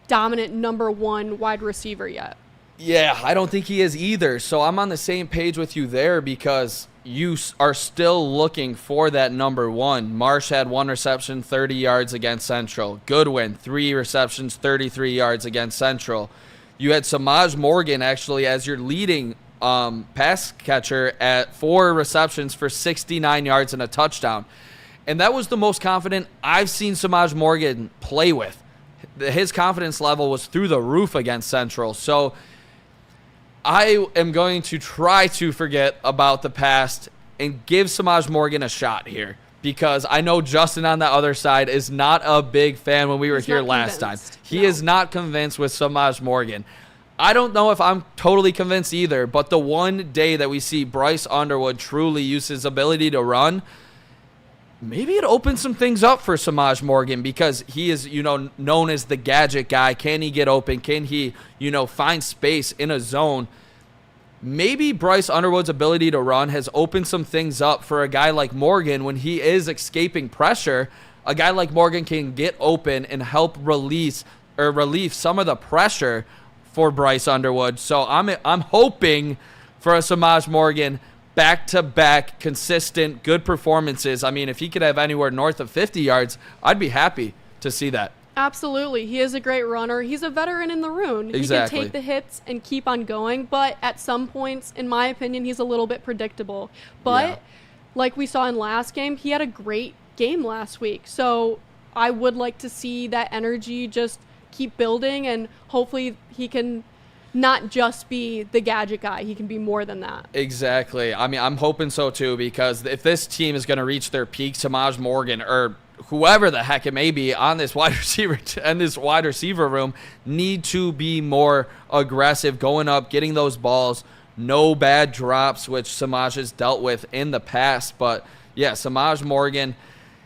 dominant number one wide receiver yet. Yeah, I don't think he is either. So I'm on the same page with you there because you are still looking for that number one. Marsh had 1 reception, 30 yards against Central. Goodwin, 3 receptions, 33 yards against Central. You had Samaj Morgan actually as your leading pass catcher at 4 receptions for 69 yards and a touchdown. And that was the most confident I've seen Samaj Morgan play with. His confidence level was through the roof against Central. So I am going to try to forget about the past and give Samaj Morgan a shot here because I know Justin on the other side is not a big fan when we were here last time. He is not convinced with Samaj Morgan. I don't know if I'm totally convinced either, but the one day that we see Bryce Underwood truly use his ability to run, maybe it opens some things up for Samaj Morgan because he is, known as the gadget guy. Can he get open? Can he, find space in a zone? Maybe Bryce Underwood's ability to run has opened some things up for a guy like Morgan when he is escaping pressure. A guy like Morgan can get open and help relieve some of the pressure for Bryce Underwood. So I'm hoping for a Samaj Morgan back-to-back, consistent, good performances. I mean, if he could have anywhere north of 50 yards, I'd be happy to see that. Absolutely. He is a great runner. He's a veteran in the room. Exactly. He can take the hits and keep on going, but at some points, in my opinion, he's a little bit predictable. But like we saw in last game, he had a great game last week. So I would like to see that energy just keep building, and hopefully he can not just be the gadget guy. He can be more than that. Exactly. I mean, I'm hoping so too, because if this team is going to reach their peak, Samaj Morgan or whoever the heck it may be on this wide receiver and this wide receiver room need to be more aggressive, going up, getting those balls, no bad drops, which Samaj has dealt with in the past. But yeah, Samaj Morgan,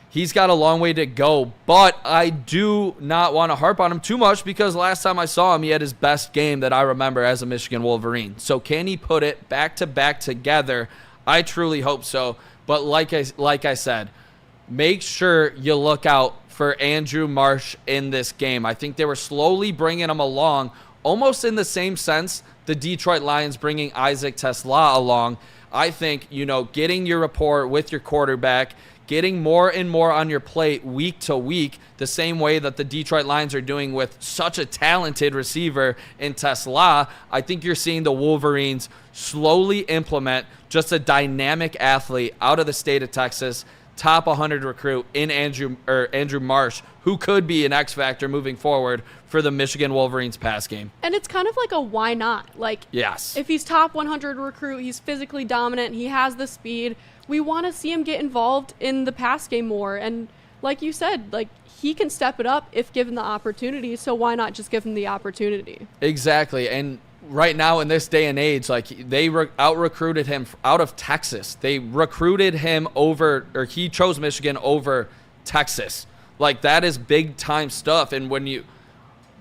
he's got a long way to go, but I do not want to harp on him too much because last time I saw him, he had his best game that I remember as a Michigan Wolverine. So can he put it back-to-back together? I truly hope so. But like I said, make sure you look out for Andrew Marsh in this game. I think they were slowly bringing him along, almost in the same sense the Detroit Lions bringing Isaac Tesla along. I think, getting your rapport with your quarterback, getting more and more on your plate week to week, the same way that the Detroit Lions are doing with such a talented receiver in Tesla. I think you're seeing the Wolverines slowly implement just a dynamic athlete out of the state of Texas, top 100 recruit in Andrew Marsh, who could be an X factor moving forward for the Michigan Wolverines pass game. And it's kind of like a why not? Yes. If he's top 100 recruit, he's physically dominant, he has the speed, we want to see him get involved in the pass game more. And like you said, he can step it up if given the opportunity. So why not just give him the opportunity? Exactly. And right now in this day and age, they out-recruited him out of Texas. They recruited him he chose Michigan over Texas. That is big-time stuff. And when you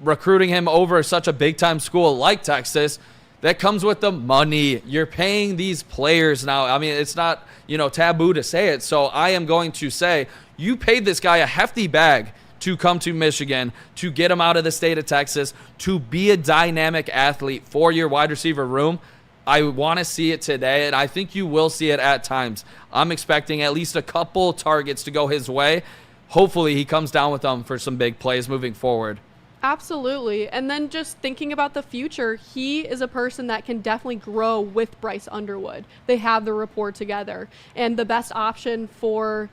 recruiting him over such a big-time school like Texas, that comes with the money. You're paying these players now. I mean, it's not, taboo to say it. So I am going to say you paid this guy a hefty bag to come to Michigan, to get him out of the state of Texas, to be a dynamic athlete for your wide receiver room. I want to see it today, and I think you will see it at times. I'm expecting at least a couple targets to go his way. Hopefully he comes down with them for some big plays moving forward. Absolutely. And then just thinking about the future, he is a person that can definitely grow with Bryce Underwood. They have the rapport together. And the best option for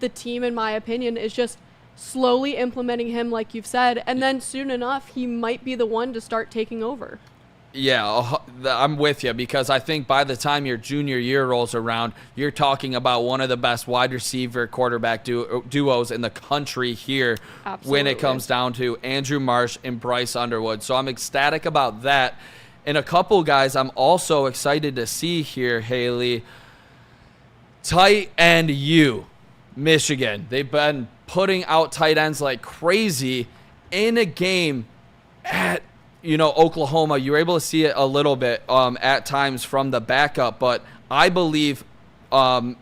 the team, in my opinion, is just slowly implementing him, like you've said, and then soon enough, he might be the one to start taking over. Yeah, I'm with you, because I think by the time your junior year rolls around, you're talking about one of the best wide receiver quarterback duos in the country here. Absolutely. When it comes down to Andrew Marsh and Bryce Underwood. So I'm ecstatic about that. And a couple guys I'm also excited to see here, Haley. Tight end Michigan. They've been putting out tight ends like crazy in a game at Oklahoma. You were able to see it a little bit at times from the backup, but I believe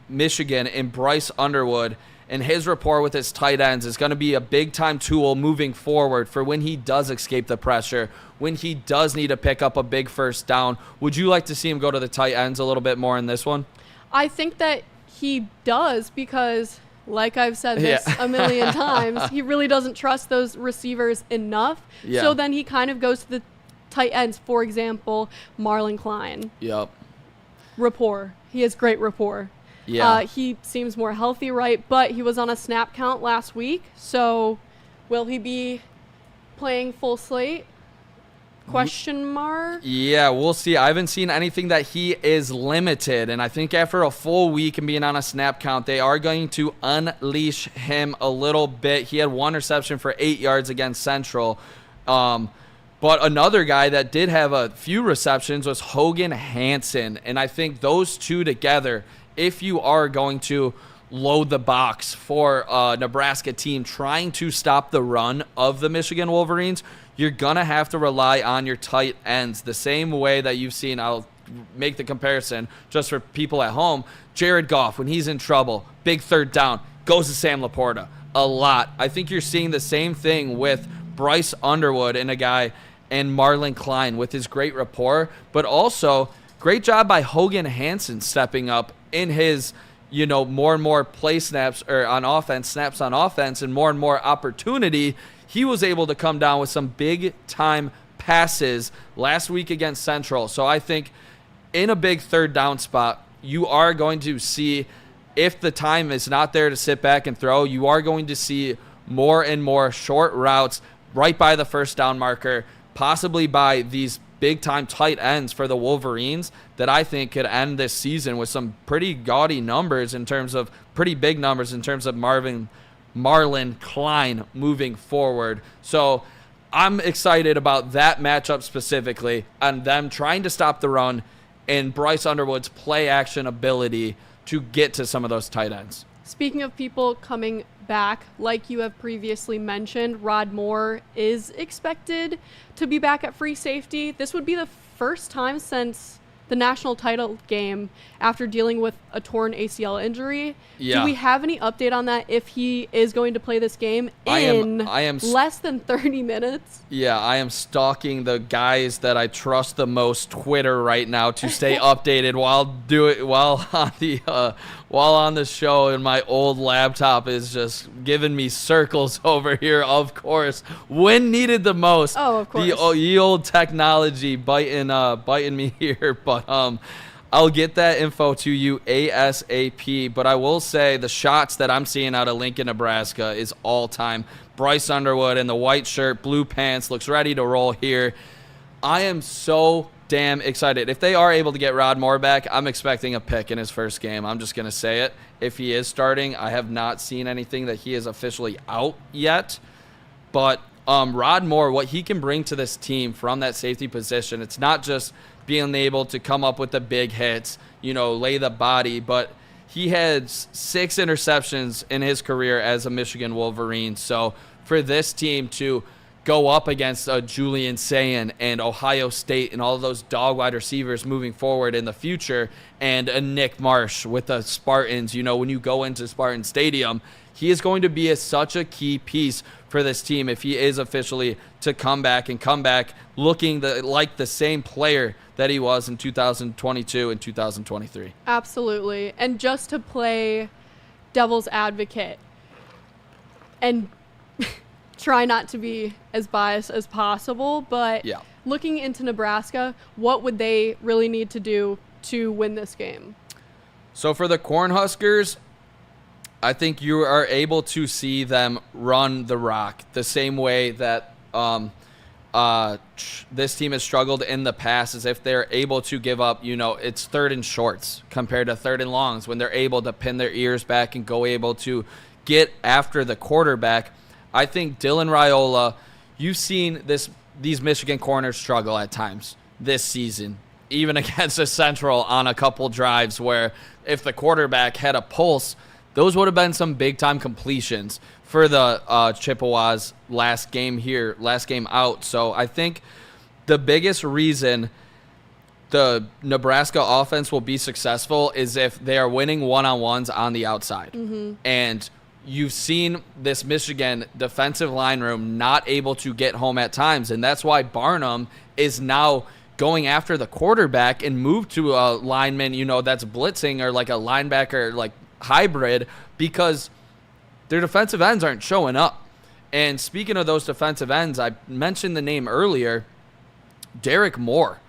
Michigan and Bryce Underwood and his rapport with his tight ends is going to be a big-time tool moving forward for when he does escape the pressure, when he does need to pick up a big first down. Would you like to see him go to the tight ends a little bit more in this one? I think that he does because, like I've said this a million times, he really doesn't trust those receivers enough. Yeah. So then he kind of goes to the tight ends. For example, Marlon Klein. Yep. Rapport. He has great rapport. Yeah. He seems more healthy, right? But he was on a snap count last week. So will he be playing full slate? Question mark? Yeah, we'll see. I haven't seen anything that he is limited, and I think after a full week and being on a snap count, they are going to unleash him a little bit. He had 1 reception for 8 yards against Central. But another guy that did have a few receptions was Hogan Hansen, and I think those two together, if you are going to load the box for a Nebraska team trying to stop the run of the Michigan Wolverines, you're going to have to rely on your tight ends the same way that you've seen. I'll make the comparison just for people at home. Jared Goff, when he's in trouble, big third down, goes to Sam Laporta a lot. I think you're seeing the same thing with Bryce Underwood and Marlon Klein with his great rapport, but also great job by Hogan Hansen stepping up in his more and more play snaps or on offense, snaps on offense, and more opportunity. He was able to come down with some big-time passes last week against Central. So I think in a big third down spot, you are going to see, if the time is not there to sit back and throw, you are going to see more and more short routes right by the first down marker, possibly by these big-time tight ends for the Wolverines that I think could end this season with some pretty gaudy numbers pretty big numbers in terms of Marlon Klein moving forward. So I'm excited about that matchup specifically and them trying to stop the run and Bryce Underwood's play action ability to get to some of those tight ends. Speaking of people coming back, like you have previously mentioned, Rod Moore is expected to be back at free safety. This would be the first time since the national title game after dealing with a torn ACL injury. Yeah. Do we have any update on that if he is going to play this game in less than 30 minutes? Yeah, I am stalking the guys that I trust the most Twitter right now to stay updated while on the show, and my old laptop is just giving me circles over here, of course. When needed the most. Oh, of course. The old technology biting me here, but I'll get that info to you ASAP. But I will say the shots that I'm seeing out of Lincoln, Nebraska is all-time. Bryce Underwood in the white shirt, blue pants, looks ready to roll here. I am so damn excited. If they are able to get Rod Moore back, I'm expecting a pick in his first game. I'm just going to say it. If he is starting, I have not seen anything that he is officially out yet. But Rod Moore, what he can bring to this team from that safety position, it's not just being able to come up with the big hits, lay the body, but he had 6 interceptions in his career as a Michigan Wolverine. So for this team to go up against Julian Sayin and Ohio State and all of those dog wide receivers moving forward in the future, and a Nick Marsh with the Spartans, when you go into Spartan Stadium, he is going to be such a key piece for this team if he is officially to come back looking like the same player that he was in 2022 and 2023. Absolutely. And just to play devil's advocate and try not to be as biased as possible, but looking into Nebraska, what would they really need to do to win this game? So for the Cornhuskers, I think you are able to see them run the rock the same way that this team has struggled in the past, as if they're able to give up, it's third and shorts compared to third and longs when they're able to pin their ears back and go able to get after the quarterback. I think Dylan Raiola, you've seen these Michigan corners struggle at times this season, even against a Central on a couple drives where if the quarterback had a pulse, those would have been some big-time completions for the Chippewas last game out. So I think the biggest reason the Nebraska offense will be successful is if they are winning one-on-ones on the outside. Mm-hmm. And you've seen this Michigan defensive line room not able to get home at times, and that's why Barnum is now going after the quarterback and move to a lineman, that's blitzing or like a linebacker like hybrid, because their defensive ends aren't showing up. And speaking of those defensive ends, I mentioned the name earlier, Derek Moore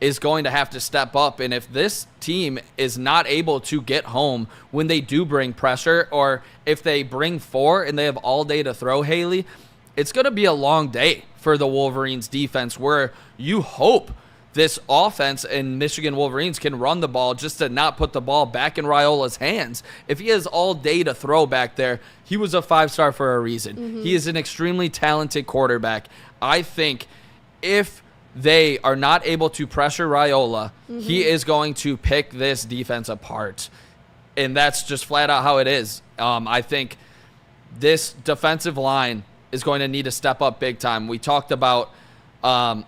is going to have to step up. And if this team is not able to get home when they do bring pressure, or if they bring 4 and they have all day to throw, Haley, it's going to be a long day for the Wolverines defense, where you hope this offense and Michigan Wolverines can run the ball just to not put the ball back in Raiola's hands. If he has all day to throw back there, he was a 5-star for a reason. Mm-hmm. He is an extremely talented quarterback. I think if they are not able to pressure Raiola, he is going to pick this defense apart. And that's just flat out how it is. I think this defensive line is going to need to step up big time. We talked about the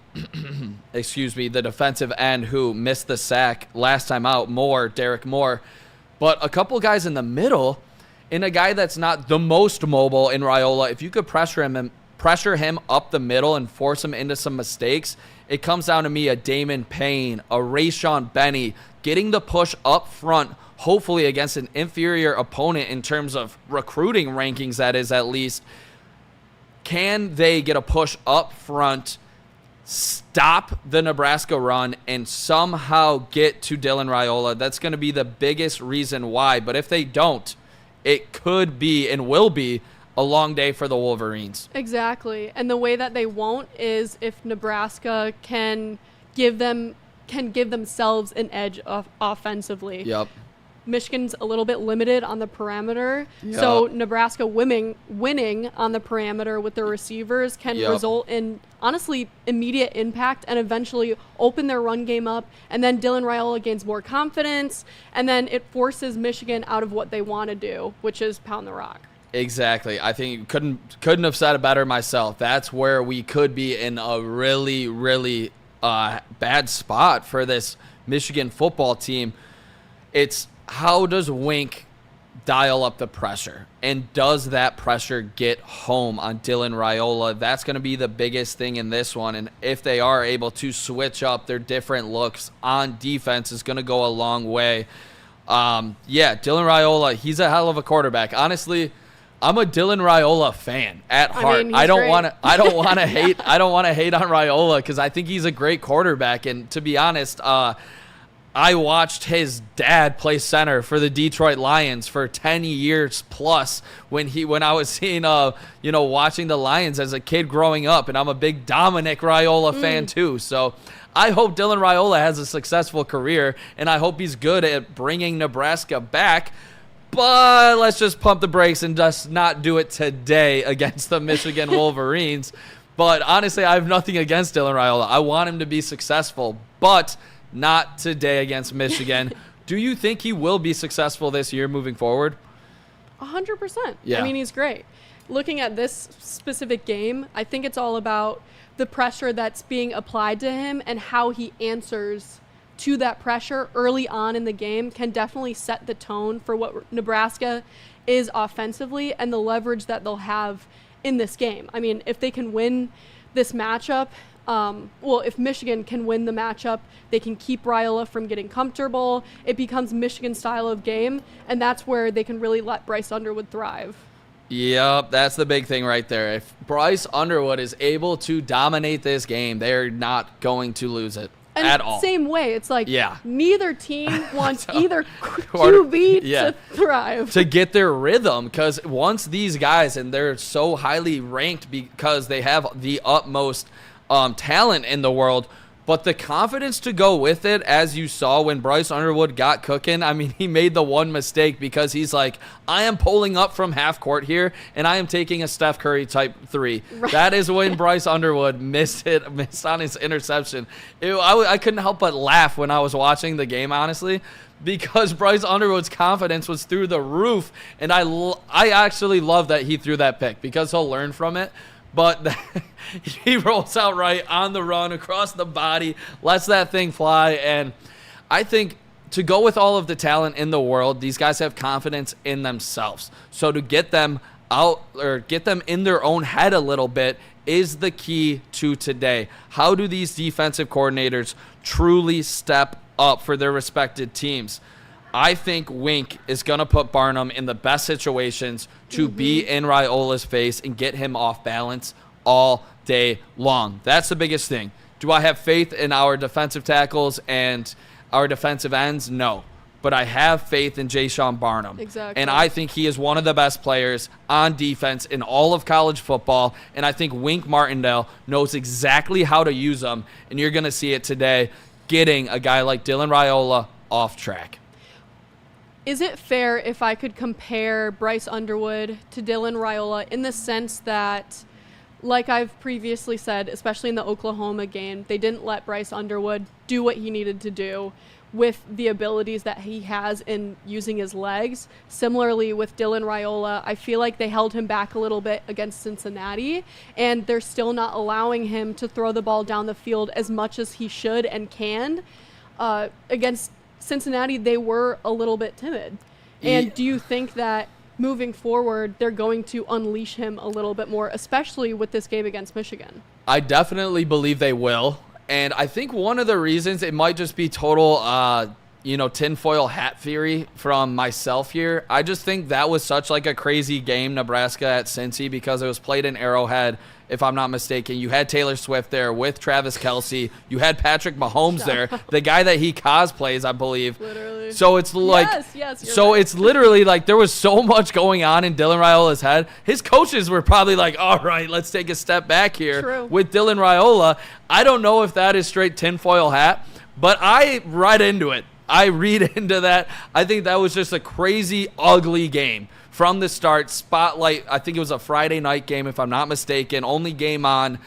defensive end who missed the sack last time out, Derek Moore. But a couple guys in the middle, and a guy that's not the most mobile in Raiola, if you could pressure him up the middle and force him into some mistakes, it comes down to me, a Damon Payne, a Rayshawn Benny, getting the push up front, hopefully against an inferior opponent in terms of recruiting rankings, that is, at least. Can they get a push up front, stop the Nebraska run, and somehow get to Dylan Raiola? That's going to be the biggest reason why. But if they don't, it could be and will be a long day for the Wolverines. Exactly. And the way that they won't is if Nebraska can give themselves an edge offensively. Yep. Michigan's a little bit limited on the perimeter. Yep. So Nebraska winning on the perimeter with their receivers can result in, honestly, immediate impact and eventually open their run game up. And then Dylan Raiola gains more confidence. And then it forces Michigan out of what they want to do, which is pound the rock. Exactly. I think couldn't have said it better myself. That's where we could be in a really, really bad spot for this Michigan football team. It's how does Wink dial up the pressure, and does that pressure get home on Dylan Raiola? That's going to be the biggest thing in this one. And if they are able to switch up their different looks on defense, is going to go a long way. Dylan Raiola, he's a hell of a quarterback. Honestly, I'm a Dylan Raiola fan at heart. I don't want to hate on Raiola because I think he's a great quarterback. And to be honest, I watched his dad play center for the Detroit Lions for 10 years plus when I was seeing watching the Lions as a kid growing up, and I'm a big Dominic Raiola fan too. So I hope Dylan Raiola has a successful career, and I hope he's good at bringing Nebraska back. But let's just pump the brakes and just not do it today against the Michigan Wolverines. But honestly, I have nothing against Dylan Raiola. I want him to be successful, but not today against Michigan. Do you think he will be successful this year moving forward? 100%. Yeah. I mean, he's great. Looking at this specific game, I think it's all about the pressure that's being applied to him and how he answers to that pressure early on in the game can definitely set the tone for what Nebraska is offensively and the leverage that they'll have in this game. I mean, if they can win this matchup, if Michigan can win the matchup, they can keep Raiola from getting comfortable. It becomes Michigan's style of game, and that's where they can really let Bryce Underwood thrive. Yep, that's the big thing right there. If Bryce Underwood is able to dominate this game, they're not going to lose it. And at all. Same way, it's like neither team wants either QB to thrive. To get their rhythm, because once these guys, and they're so highly ranked because they have the utmost talent in the world, but the confidence to go with it, as you saw when Bryce Underwood got cooking. I mean, he made the one mistake because he's like, I am pulling up from half court here, and I am taking a Steph Curry type three. Right. That is when Bryce Underwood missed on his interception. I couldn't help but laugh when I was watching the game, honestly, because Bryce Underwood's confidence was through the roof, and I actually love that he threw that pick because he'll learn from it. But he rolls out right on the run across the body, lets that thing fly. And I think to go with all of the talent in the world, these guys have confidence in themselves. So to get them out or get them in their own head a little bit is the key to today. How do these defensive coordinators truly step up for their respected teams? I think Wink is going to put Barnum in the best situations to be in Raiola's face and get him off balance all day long. That's the biggest thing. Do I have faith in our defensive tackles and our defensive ends? No. But I have faith in Jayshon Barnum. Exactly. And I think he is one of the best players on defense in all of college football. And I think Wink Martindale knows exactly how to use them. And you're going to see it today, getting a guy like Dylan Raiola off track. Is it fair if I could compare Bryce Underwood to Dylan Raiola in the sense that, like I've previously said, especially in the Oklahoma game, they didn't let Bryce Underwood do what he needed to do with the abilities that he has in using his legs. Similarly with Dylan Raiola, I feel like they held him back a little bit against Cincinnati, and they're still not allowing him to throw the ball down the field as much as he should and can. Against Cincinnati, they were a little bit timid. And do you think that moving forward, they're going to unleash him a little bit more, especially with this game against Michigan? I definitely believe they will. And I think one of the reasons, it might just be total, tinfoil hat theory from myself here. I just think that was such like a crazy game, Nebraska at Cincy, because it was played in Arrowhead, if I'm not mistaken. You had Taylor Swift there with Travis Kelce. You had Patrick Mahomes there, the guy that he cosplays, I believe. Literally. So it's like, yes, so right. it's literally like there was so much going on in Dylan Raiola's head. His coaches were probably like, all right, let's take a step back here. True. With Dylan Raiola. I don't know if that is straight tinfoil hat, but I read into it. I read into that. I think that was just a crazy, ugly game from the start. Spotlight, I think it was a Friday night game, if I'm not mistaken, only game on.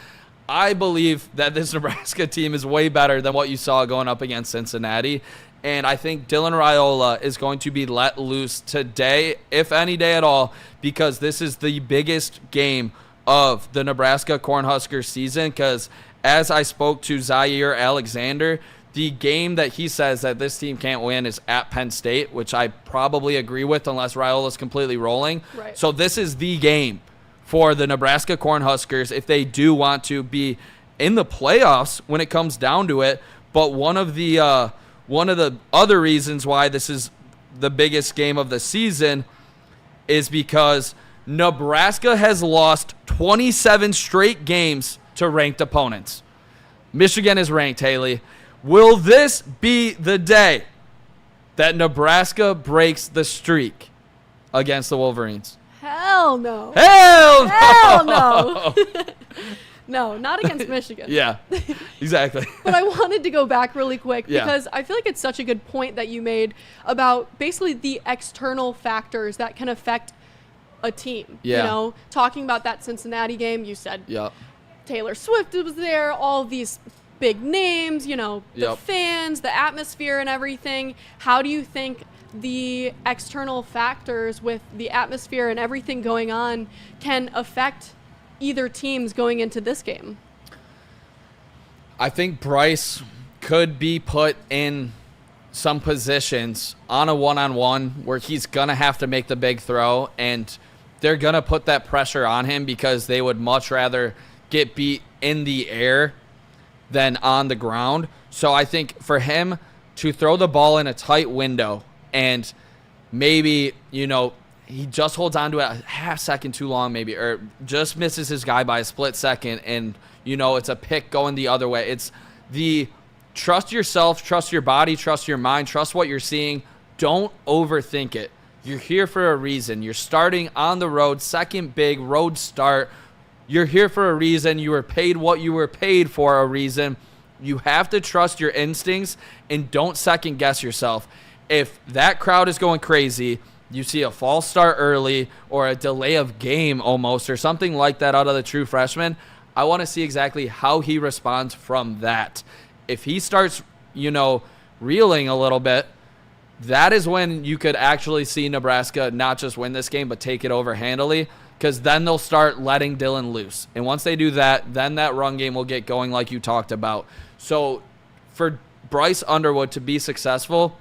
I believe that this Nebraska team is way better than what you saw going up against Cincinnati. And I think Dylan Raiola is going to be let loose today, if any day at all, because this is the biggest game of the Nebraska Cornhusker season. Because as I spoke to Zaire Alexander, the game that he says that this team can't win is at Penn State, which I probably agree with unless Raiola's completely rolling. Right. So this is the game for the Nebraska Cornhuskers if they do want to be in the playoffs when it comes down to it. But one of the other reasons why this is the biggest game of the season is because Nebraska has lost 27 straight games to ranked opponents. Michigan is ranked, Haley. Will this be the day that Nebraska breaks the streak against the Wolverines? Hell no. Hell no! Hell no. No, not against Michigan. Yeah, exactly. But I wanted to go back really quick Yeah. because I feel like it's such a good point that you made about basically the external factors that can affect a team. Yeah. You know, talking about that Cincinnati game, you said Yep. Taylor Swift was there, all these big names, you know, the Yep. fans, the atmosphere and everything. How do you think the external factors with the atmosphere and everything going on can affect either teams going into this game? I think Bryce could be put in some positions on a one-on-one where he's going to have to make the big throw, and they're going to put that pressure on him because they would much rather get beat in the air than on the ground. So I think for him to throw the ball in a tight window and maybe, you know, he just holds on to it a half second too long maybe, or just misses his guy by a split second, and, you know, it's a pick going the other way. It's the trust yourself, trust your body, trust your mind, trust what you're seeing. Don't overthink it. You're here for a reason. You're starting on the road, second big road start. You're here for a reason. You were paid what you were paid for a reason. You have to trust your instincts and don't second guess yourself. If that crowd is going crazy, you see a false start early or a delay of game almost or something like that out of the true freshman, I want to see exactly how he responds from that. If he starts, you know, reeling a little bit, that is when you could actually see Nebraska not just win this game but take it over handily, because then they'll start letting Dylan loose. And once they do that, then that run game will get going like you talked about. So for Bryce Underwood to be successful,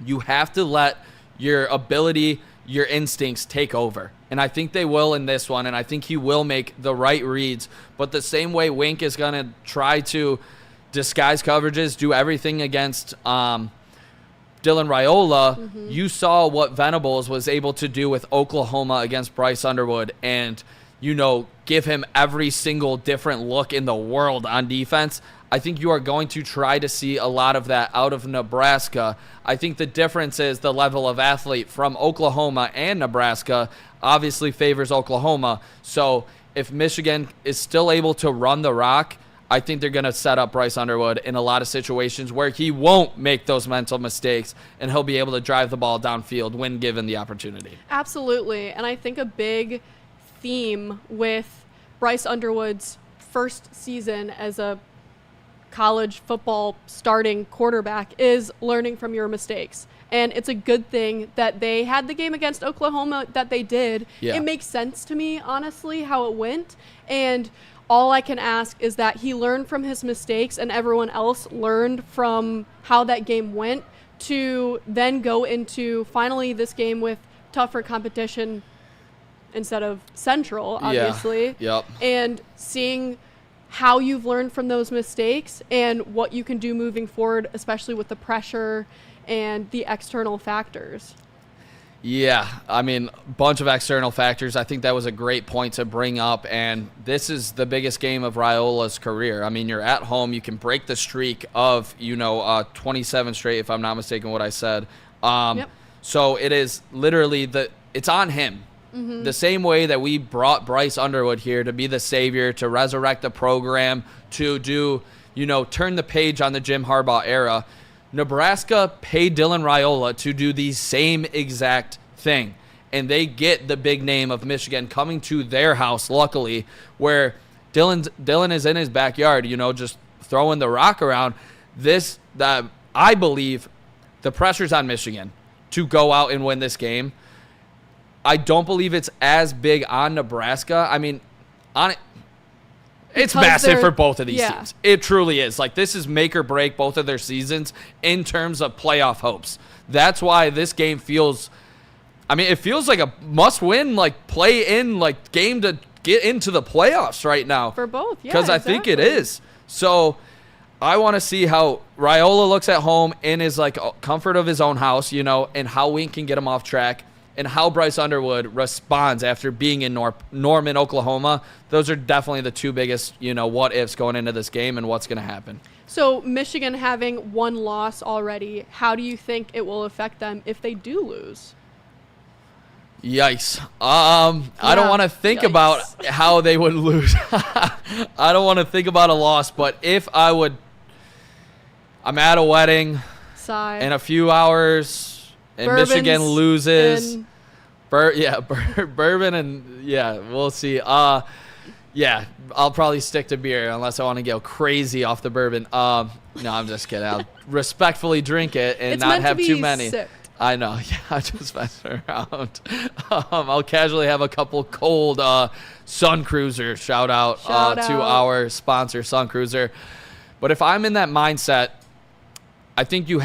You have to let your ability, your instincts take over. And I think they will in this one, and I think he will make the right reads. But the same way Wink is going to try to disguise coverages, do everything against Dylan Raiola, you saw what Venables was able to do with Oklahoma against Bryce Underwood and, give him every single different look in the world on defense. I think you are going to try to see a lot of that out of Nebraska. I think the difference is the level of athlete from Oklahoma and Nebraska obviously favors Oklahoma. So if Michigan is still able to run the rock, I think they're going to set up Bryce Underwood in a lot of situations where he won't make those mental mistakes and he'll be able to drive the ball downfield when given the opportunity. Absolutely. And I think a big theme with Bryce Underwood's first season as a college football starting quarterback is learning from your mistakes. And it's a good thing that they had the game against Oklahoma that they did. Yeah. It makes sense to me, honestly, how it went. And all I can ask is that he learned from his mistakes and everyone else learned from how that game went to then go into finally this game with tougher competition instead of Central, obviously. Yeah. Yep. And seeing how you've learned from those mistakes and what you can do moving forward, especially with the pressure and the external factors. Yeah, I mean, bunch of external factors. I think that was a great point to bring up, and this is the biggest game of Raiola's career. I mean, you're at home. You can break the streak of, 27 straight, if I'm not mistaken what I said. Yep. So it is literally it's on him. The same way that we brought Bryce Underwood here to be the savior, to resurrect the program, to do, turn the page on the Jim Harbaugh era. Nebraska paid Dylan Raiola to do the same exact thing. And they get the big name of Michigan coming to their house, luckily, where Dylan is in his backyard, just throwing the rock around. I believe the pressure's on Michigan to go out and win this game. I don't believe it's as big on Nebraska. I mean, it's massive for both of these teams. It truly is. Like, this is make or break both of their seasons in terms of playoff hopes. That's why this game feels, it feels like a must-win, play-in, game to get into the playoffs right now. For both, yeah, because I think it is. So I want to see how Raiola looks at home in his, comfort of his own house, and how Wink can get him off track. And how Bryce Underwood responds after being in Norman, Oklahoma. Those are definitely the two biggest, what-ifs going into this game and what's going to happen. So Michigan having one loss already, how do you think it will affect them if they do lose? Yikes. I don't want to think about how they would lose. I don't want to think about a loss, but if I'm at a wedding in a few hours – and Michigan loses. Bourbon and, we'll see. I'll probably stick to beer unless I want to go crazy off the bourbon. No, I'm just kidding. I'll respectfully drink it and not have too many. Sipped. I know. Yeah, I'm just messing around. I'll casually have a couple cold Sun Cruiser. Shout out to our sponsor, Sun Cruiser. But if I'm in that mindset, I think you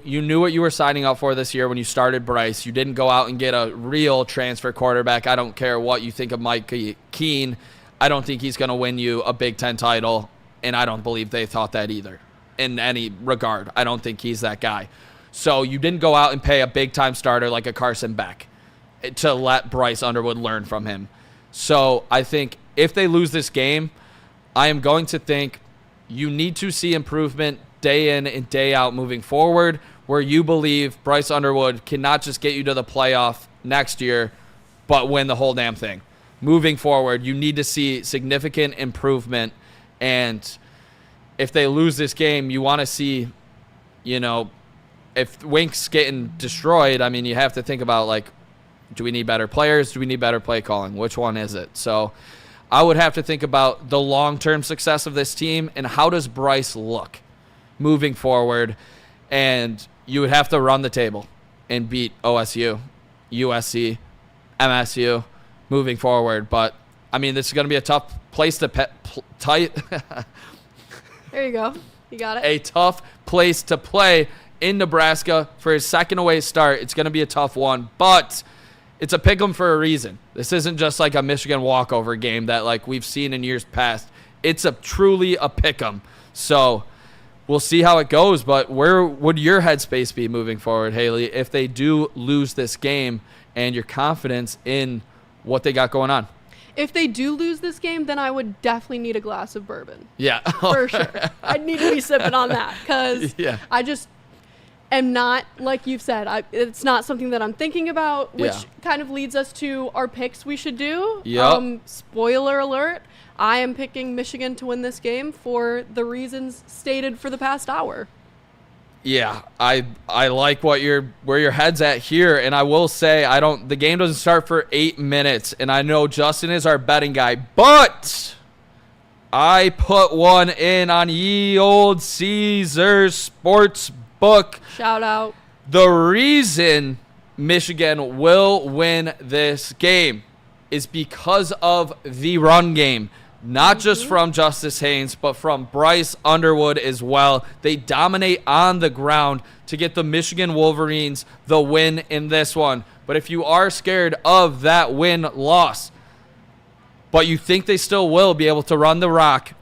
knew what you were signing up for this year when you started Bryce. You didn't go out and get a real transfer quarterback. I don't care what you think of Mike Keene. I don't think he's going to win you a Big Ten title, and I don't believe they thought that either in any regard. I don't think he's that guy. So you didn't go out and pay a big-time starter like a Carson Beck to let Bryce Underwood learn from him. So I think if they lose this game, I am going to think you need to see improvement day in and day out moving forward, where you believe Bryce Underwood can not just get you to the playoff next year, but win the whole damn thing. Moving forward, you need to see significant improvement, and if they lose this game, you want to see, if Wink's getting destroyed, you have to think about, do we need better players? Do we need better play calling? Which one is it? So I would have to think about the long-term success of this team and how does Bryce look moving forward, and you would have to run the table and beat OSU, USC, MSU moving forward. But, this is going to be a tough place to There you go. You got it. A tough place to play in Nebraska for his second away start. It's going to be a tough one, but it's a pick 'em for a reason. This isn't just like a Michigan walkover game that like we've seen in years past. It's truly a pick 'em. So we'll see how it goes, but where would your headspace be moving forward, Haley, if they do lose this game and your confidence in what they got going on? If they do lose this game, then I would definitely need a glass of bourbon. Yeah. For sure. I'd need to be sipping on that because I just am not, like you've said, it's not something that I'm thinking about, which kind of leads us to our picks we should do. Yep. Spoiler alert, I am picking Michigan to win this game for the reasons stated for the past hour. Yeah, I like where your head's at here, and I will say the game doesn't start for 8 minutes, and I know Justin is our betting guy, but I put one in on ye old Caesars sports book. Shout out. The reason Michigan will win this game is because of the run game. Not just from Justice Haynes, but from Bryce Underwood as well. They dominate on the ground to get the Michigan Wolverines the win in this one. But if you are scared of that win-loss, but you think they still will be able to run the rock,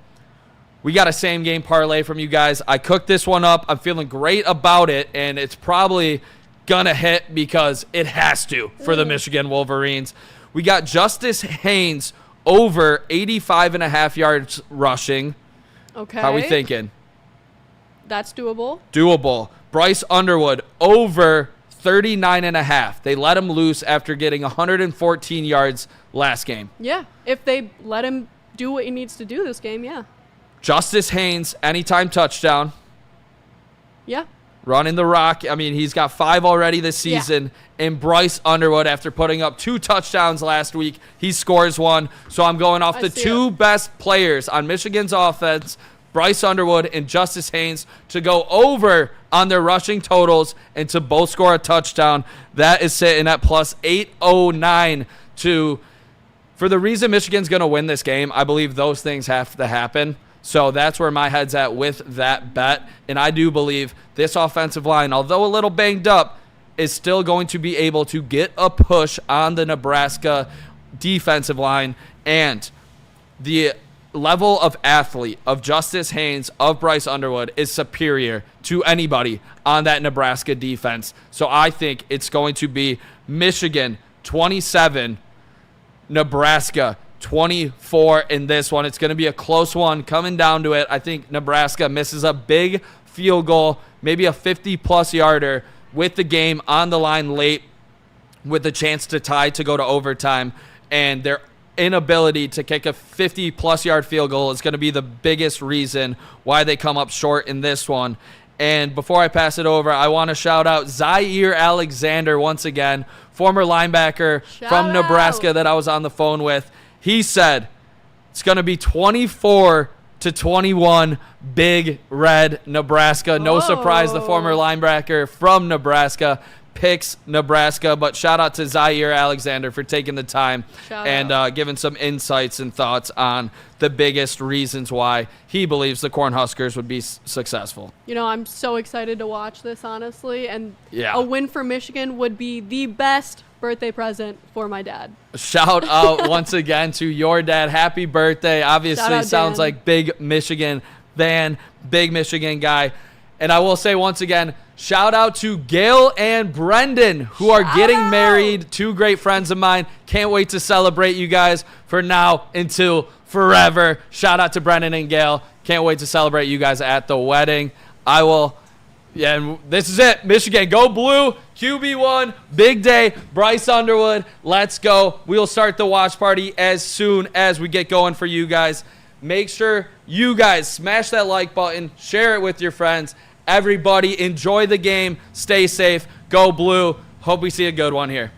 we got a same-game parlay from you guys. I cooked this one up. I'm feeling great about it, and it's probably going to hit because it has to for the Michigan Wolverines. We got Justice Haynes over 85.5 yards rushing. Okay. How are we thinking? That's doable. Doable. Bryce Underwood over 39.5. They let him loose after getting 114 yards last game. Yeah. If they let him do what he needs to do this game, yeah. Justice Haynes, anytime touchdown. Yeah. Running the rock. I mean, he's got 5 already this season. Yeah. And Bryce Underwood, after putting up 2 touchdowns last week, he scores 1. So I'm going off the 2 best players on Michigan's offense, Bryce Underwood and Justice Haynes, to go over on their rushing totals and to both score a touchdown. That is sitting at plus 809 for the reason Michigan's going to win this game. I believe those things have to happen. So that's where my head's at with that bet. And I do believe this offensive line, although a little banged up, is still going to be able to get a push on the Nebraska defensive line. And the level of athlete of Justice Haynes, of Bryce Underwood, is superior to anybody on that Nebraska defense. So I think it's going to be Michigan 27, Nebraska 24 in this one. It's going to be a close one coming down to it. I think Nebraska misses a big field goal, maybe a 50-plus yarder, with the game on the line late with a chance to tie to go to overtime. And their inability to kick a 50-plus yard field goal is going to be the biggest reason why they come up short in this one. And before I pass it over, I want to shout out Zaire Alexander once again, former linebacker from Nebraska that I was on the phone with. He said it's going to be 24-21 Big Red Nebraska. No surprise, the former linebacker from Nebraska picks Nebraska. But shout out to Zaire Alexander for taking the time and giving some insights and thoughts on the biggest reasons why he believes the Cornhuskers would be successful. You know, I'm so excited to watch this, honestly. And a win for Michigan would be the best birthday present for my dad. Shout out once again to your dad. Happy birthday. Obviously sounds like big Michigan fan, big Michigan guy. And I will say once again, shout out to Gail and Brendan, who are getting married. 2 great friends of mine. Can't wait to celebrate you guys for now until forever. Shout out to Brendan and Gail. Can't wait to celebrate you guys at the wedding. Yeah, and this is it. Michigan, go blue. QB1, big day. Bryce Underwood, let's go. We'll start the watch party as soon as we get going for you guys. Make sure you guys smash that like button. Share it with your friends. Everybody, enjoy the game. Stay safe. Go blue. Hope we see a good one here.